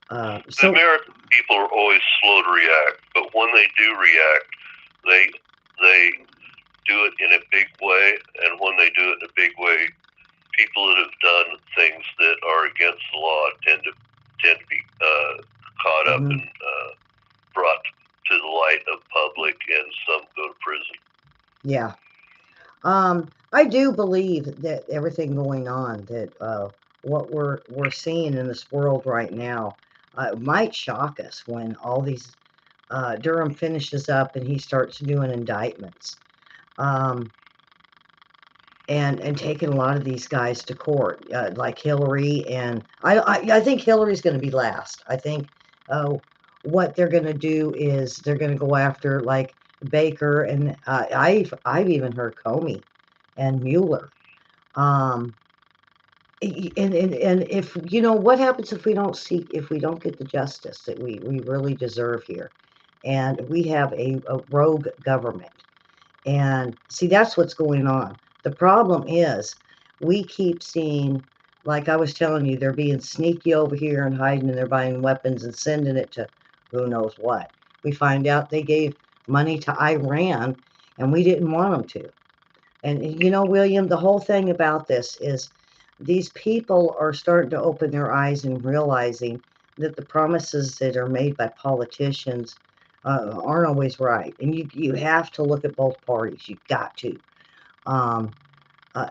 The So American people are always slow to react, but when they do react, they do it in a big way, and when they do it in a big way, people that have done things that are against the law tend to be caught up mhm, and brought to the light of public, and some go to prison. yeah. I do believe that everything going on, that what we're seeing in this world right now, might shock us when all these Durham finishes up and he starts doing indictments, um, and taking a lot of these guys to court, like Hillary, and I think Hillary's going to be last. I think uh, what they're going to do is they're going to go after like Baker, and I've even heard Comey and Mueller. Um, and if you know what happens if we don't seek, if we don't get the justice that we really deserve here, and we have a rogue government, and see that's what's going on. The problem is we keep seeing, like I was telling you, they're being sneaky over here and hiding, and they're buying weapons and sending it to who knows what. We find out they gave money to Iran, and we didn't want them to. And you know, William, the whole thing about this is these people are starting to open their eyes and realizing that the promises that are made by politicians aren't always right. And you have to look at both parties. You've got to. Um, uh,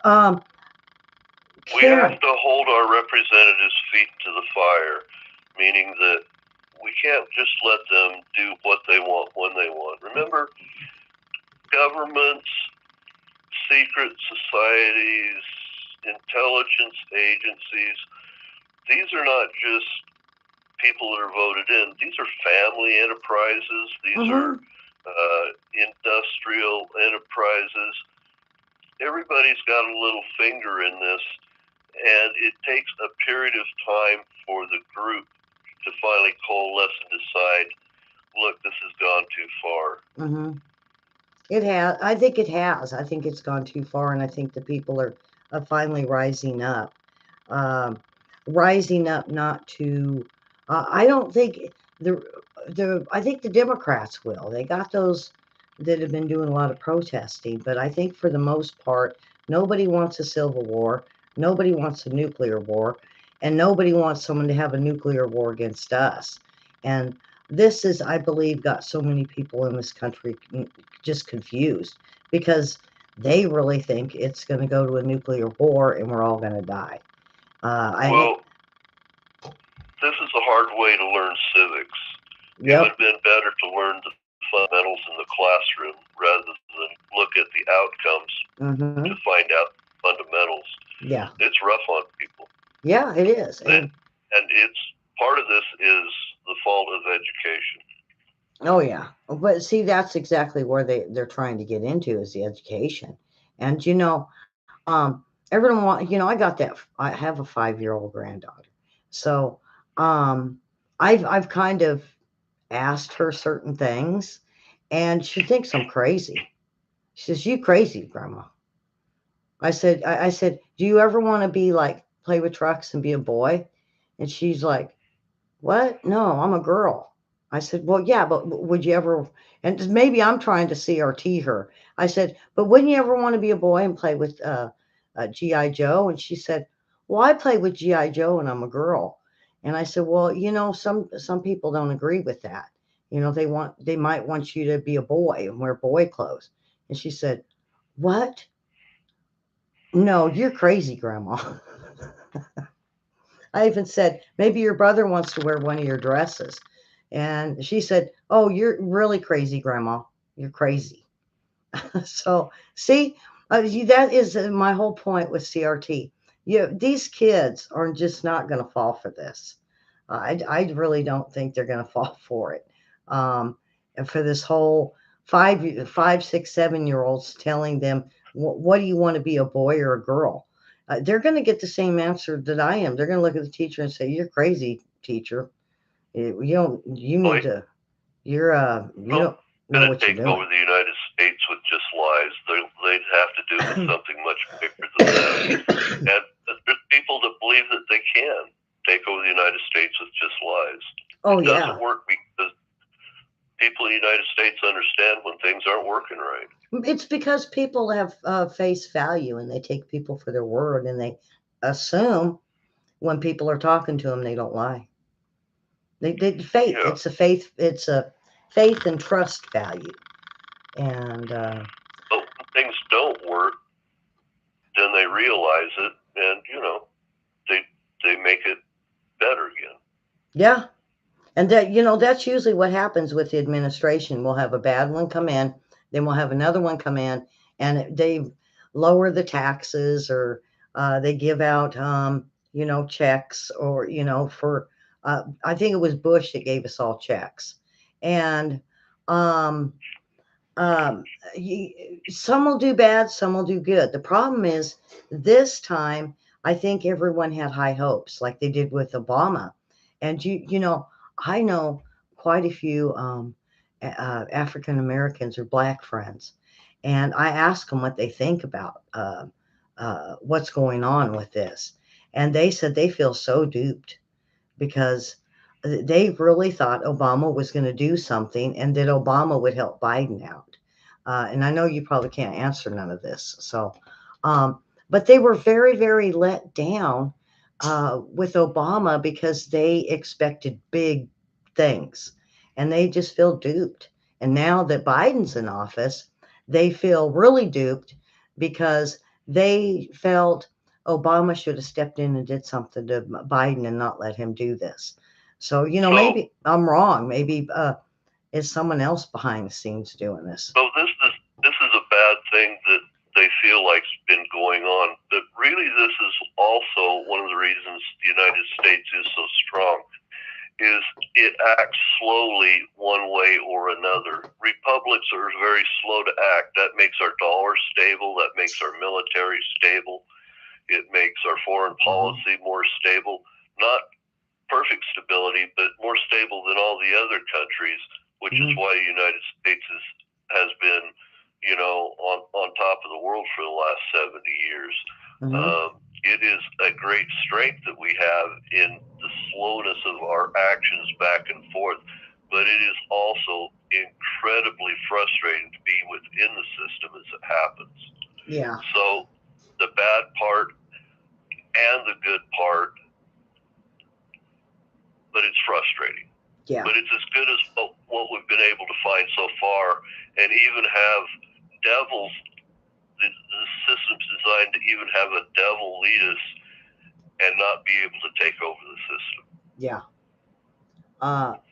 um, We have Karen. to hold our representatives' feet to the fire, meaning that we can't just let them do what they want when they want. Remember, governments, secret societies, intelligence agencies, these are not just people that are voted in. These are family enterprises. These are Mm-hmm. industrial enterprises. Everybody's got a little finger in this, and it takes a period of time for the group to finally coalesce and decide, look, this has gone too far. Mm-hmm. It has. I think it has. I think it's gone too far, and I think the people are finally um, rising up not to. I don't think the I think the Democrats will. They got those that have been doing a lot of protesting, but I think for the most part, nobody wants a civil war. Nobody wants a nuclear war, and nobody wants someone to have a nuclear war against us. And this is, I believe, got so many people in this country just confused because they really think it's going to go to a nuclear war and we're all going to die. I Well, this is a hard way to learn civics. It would Yep. have been better to learn the fundamentals in the classroom rather than look at the outcomes to Mm-hmm. find out fundamentals. Yeah. It's rough on people. Yeah, it is. And it's part of this is the fault of education. Oh yeah. But see, that's exactly where they're trying to get into is the education. And everyone I got that. I have a 5-year-old granddaughter, so um, I've kind of asked her certain things, and she thinks I'm crazy. She says, "You crazy, Grandma?" I said, "Do you ever want to be like play with trucks and be a boy?" And she's like, "What? No, I'm a girl." I said, "Well, yeah, but would you ever?" And maybe I'm trying to CRT her. I said, "But wouldn't you ever want to be a boy and play with GI Joe?" And she said, "Well, I play with GI Joe and I'm a girl." And I said, "Well, some people don't agree with that. They might want you to be a boy and wear boy clothes." And she said, "What? No, you're crazy, Grandma." I even said, maybe your brother wants to wear one of your dresses. And she said, "Oh, you're really crazy, Grandma. You're crazy." So, see, that is my whole point with CRT. These kids are just not going to fall for this. I really don't think they're going to fall for it. And for this whole 5, 6, 7-year-olds telling them, what do you want to be, a boy or a girl? They're going to get the same answer that I am. They're going to look at the teacher and say, "You're crazy, teacher. You don't. You need Well, to. You well, don't know going to what you're take doing." over the United States with just lies. They'd have to do with something much bigger than that. And there's people that believe that they can take over the United States with just lies. Oh It yeah. doesn't work because people in the United States understand when things aren't working right. It's because people have face value and they take people for their word, and they assume when people are talking to them, they don't lie. They faith. Yeah. It's a faith. It's a faith and trust value. And But when things don't work, then they realize it, and they they make it better again. yeah, and that's usually what happens with the administration. We'll have a bad one come in, then we'll have another one come in, and they lower the taxes, or they give out checks, or for I think it was Bush that gave us all checks, and um, um, some will do bad, some will do good. The problem is this time, I think everyone had high hopes, like they did with Obama, and I know quite a few African Americans or Black friends, and I ask them what they think about what's going on with this, and they said they feel so duped because they really thought Obama was going to do something and that Obama would help Biden out. And I know you probably can't answer none of this. So, um, but they were very, very let down with Obama because they expected big things and they just feel duped. And now that Biden's in office, they feel really duped because they felt Obama should have stepped in and did something to Biden and not let him do this. So, So maybe I'm wrong. Maybe is someone else behind the scenes doing this. so this is a bad thing that they feel like's been going on. But really, this is also one of the reasons the United States is so strong. Is it acts slowly one way or another. Republics are very slow to act. That makes our dollar stable. That makes our military stable. It makes our foreign policy more stable. Not perfect stability, but more stable than all the other countries, which is why the United States has been, on top of the world for the last 70 years. It is a great strength that we have in the slowness of our actions back and forth, but it is also incredibly frustrating to be within the system as it happens. Yeah. So the bad part and the good part, but it's frustrating. Yeah. But it's as good as what we've been able to find so far, and even have devils. The system's designed to even have a devil lead us and not be able to take over the system. Yeah.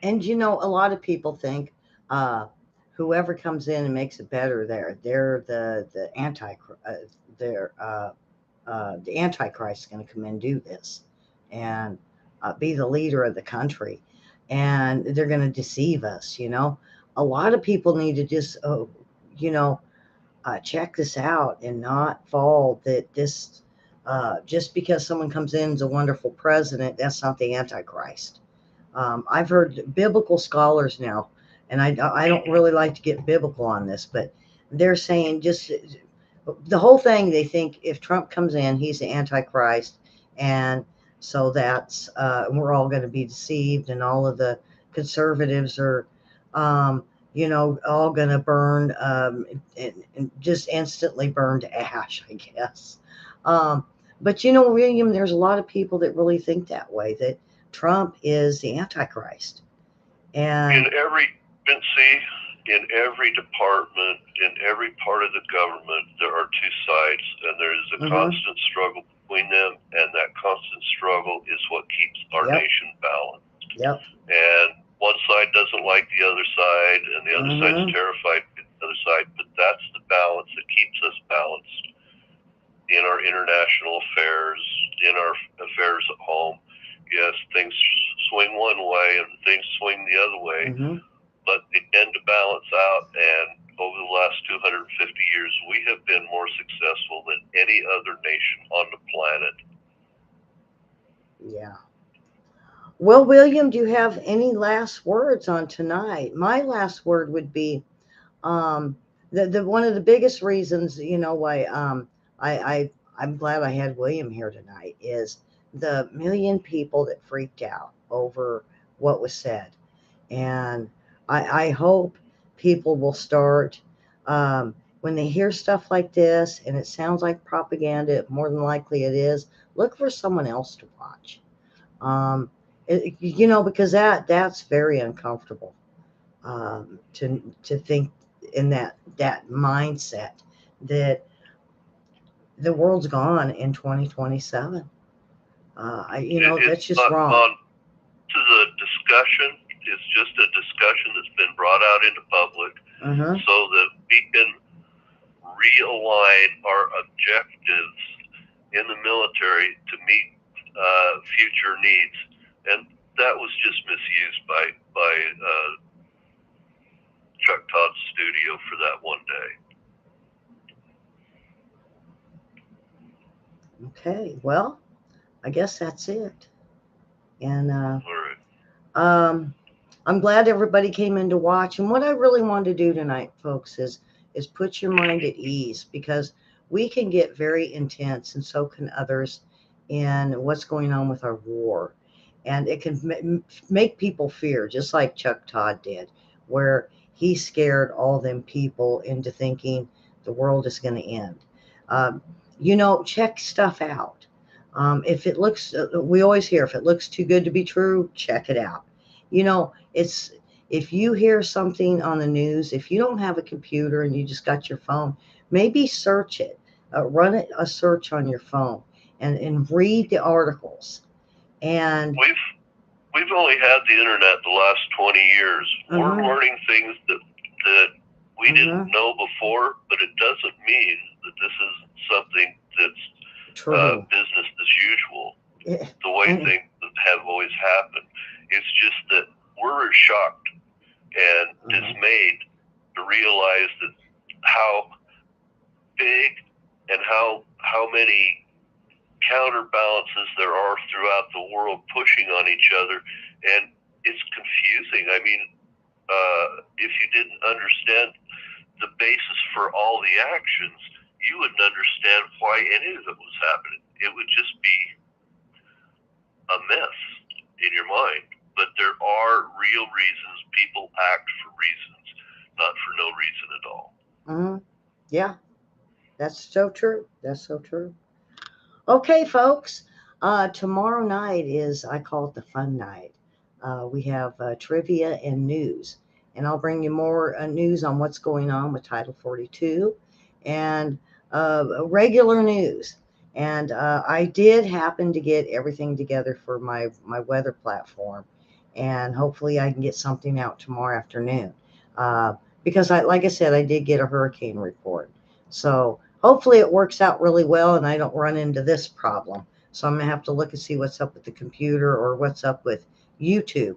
And a lot of people think whoever comes in and makes it better, they're uh, they're the Antichrist is going to come in and do this, and be the leader of the country, and they're going to deceive us. A lot of people need to just you know check this out and not fall that this just because someone comes in as a wonderful president, that's not the Antichrist. I've heard biblical scholars now, and I don't really like to get biblical on this, but they're saying just the whole thing. They think if Trump comes in, he's the Antichrist, and so that's we're all going to be deceived, and all of the conservatives are, all going to burn and just instantly burn to ash, I guess. Um, but William, there's a lot of people that really think that way. That Trump is the Antichrist. In And every agency, in every department, in every part of the government, there are two sides, and there is a constant struggle between them, and that constant struggle is what keeps our nation balanced. Yep. And one side doesn't like the other side, and the other side's terrified of the other side, but that's the balance that keeps us balanced in our international affairs, in our affairs at home. Yes, things swing one way and things swing the other way, Mm-hmm. but they tend to balance out. And over the last 250 years, we have been more successful than any other nation on the planet. Yeah. Well, William, do you have any last words on tonight? My last word would be um, the one of the biggest reasons, why I, I I'm glad I had William here tonight is the million people that freaked out over what was said, and I hope people will start when they hear stuff like this and it sounds like propaganda. More than likely it is. Look for someone else to watch. Um, because that's very uncomfortable to think in that mindset that the world's gone in 2027. That's just But wrong. on to the discussion, it's just a discussion that's been brought out into public Uh-huh. so that we can realign our objectives in the military to meet future needs. And that was just misused by Chuck Todd's studio for that one day. Okay, well, I guess that's it. And All right. um, I'm glad everybody came in to watch. And what I really want to do tonight, folks, is put your mind at ease because we can get very intense, and so can others, in what's going on with our war, and it can make people fear, just like Chuck Todd did, where he scared all them people into thinking the world is going to end. Um, check stuff out. If it looks, we always hear, if it looks too good to be true, check it out. It's if you hear something on the news, if you don't have a computer and you just got your phone, maybe search it, run it a search on your phone, and read the articles. And We've only had the internet the last 20 years. We're uh-huh, learning things that we uh-huh, didn't know before, but it doesn't mean that this is something that's true. business as usual, Yeah, the way and things have always happened. It's just that we're shocked and uh-huh, dismayed to realize that how big and how many counterbalances there are throughout the world pushing on each other, and it's confusing. I mean, if you didn't understand the basis for all the actions, you wouldn't understand why any of it was happening. It would just be a mess in your mind. But there are real reasons people act for reasons, not for no reason at all. uh-huh. Yeah, that's so true. That's so true. Okay, folks. Tomorrow night is, I call it the fun night. We have trivia and news, and I'll bring you more news on what's going on with Title 42 and regular news. And I did happen to get everything together for my weather platform, and hopefully I can get something out tomorrow afternoon. Uh, because like I said, I did get a hurricane report. So hopefully it works out really well and I don't run into this problem. So I'm gonna have to look and see what's up with the computer or what's up with YouTube.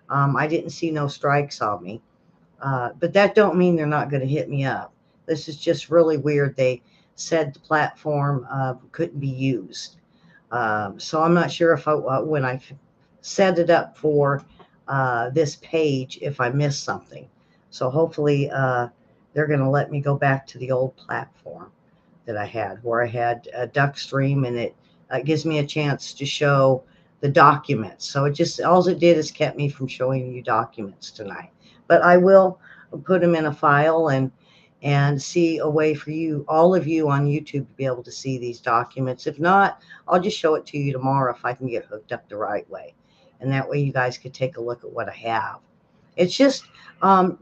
I didn't see no strikes on me, but that don't mean they're not gonna hit me up. This is just really weird. They said the platform couldn't be used. So I'm not sure if when I set it up for this page, if I missed something. So hopefully they're going to let me go back to the old platform that I had, where I had a duck stream, and it gives me a chance to show the documents. So it just, all it did is kept me from showing you documents tonight. But I will put them in a file and see a way for you, all of you on YouTube, to be able to see these documents. If not, I'll just show it to you tomorrow if I can get hooked up the right way. And that way you guys could take a look at what I have. It's just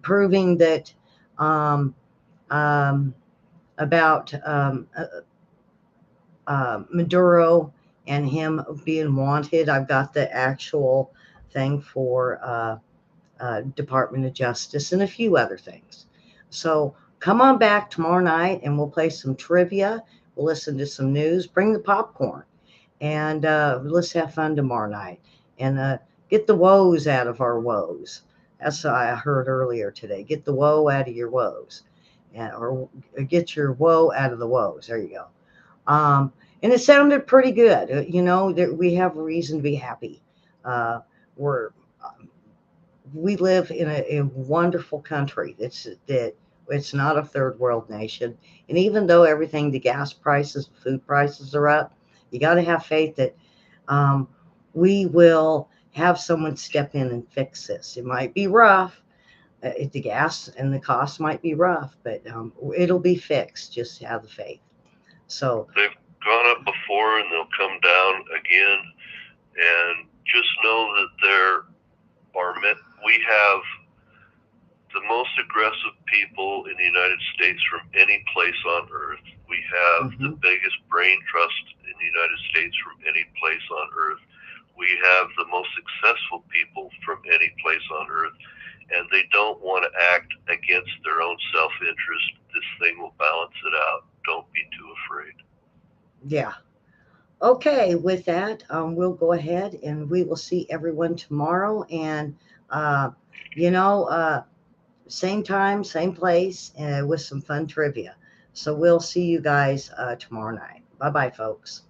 proving that um, um, about Maduro and him being wanted. I've got the actual thing for Department of Justice and a few other things. So come on back tomorrow night and we'll play some trivia. We'll listen to some news. Bring the popcorn and let's have fun tomorrow night. And get the woes out of our woes. That's what I heard earlier today. Get the woe out of your woes, or get your woe out of the woes. There you go. And it sounded pretty good. That we have a reason to be happy. Uh, we're we live in a wonderful country. That it's not a third world nation, and even though everything, the gas prices, food prices are up, you got to have faith that um, we will have someone step in and fix this. It might be rough. The gas and the cost might be rough, but it'll be fixed. Just have the faith. So they've gone up before and they'll come down again. And just know that we have the most aggressive people in the United States from any place on earth. We have the biggest brain trust in the United States from any place on earth. We have the most successful people from any place on earth, and they don't want to act against their own self-interest. This thing will balance it out. Don't be too afraid. yeah. Okay, with that, we'll go ahead and we will see everyone tomorrow. And, uh, you know, uh, same time, same place, with some fun trivia. So we'll see you guys tomorrow night. Bye bye, folks.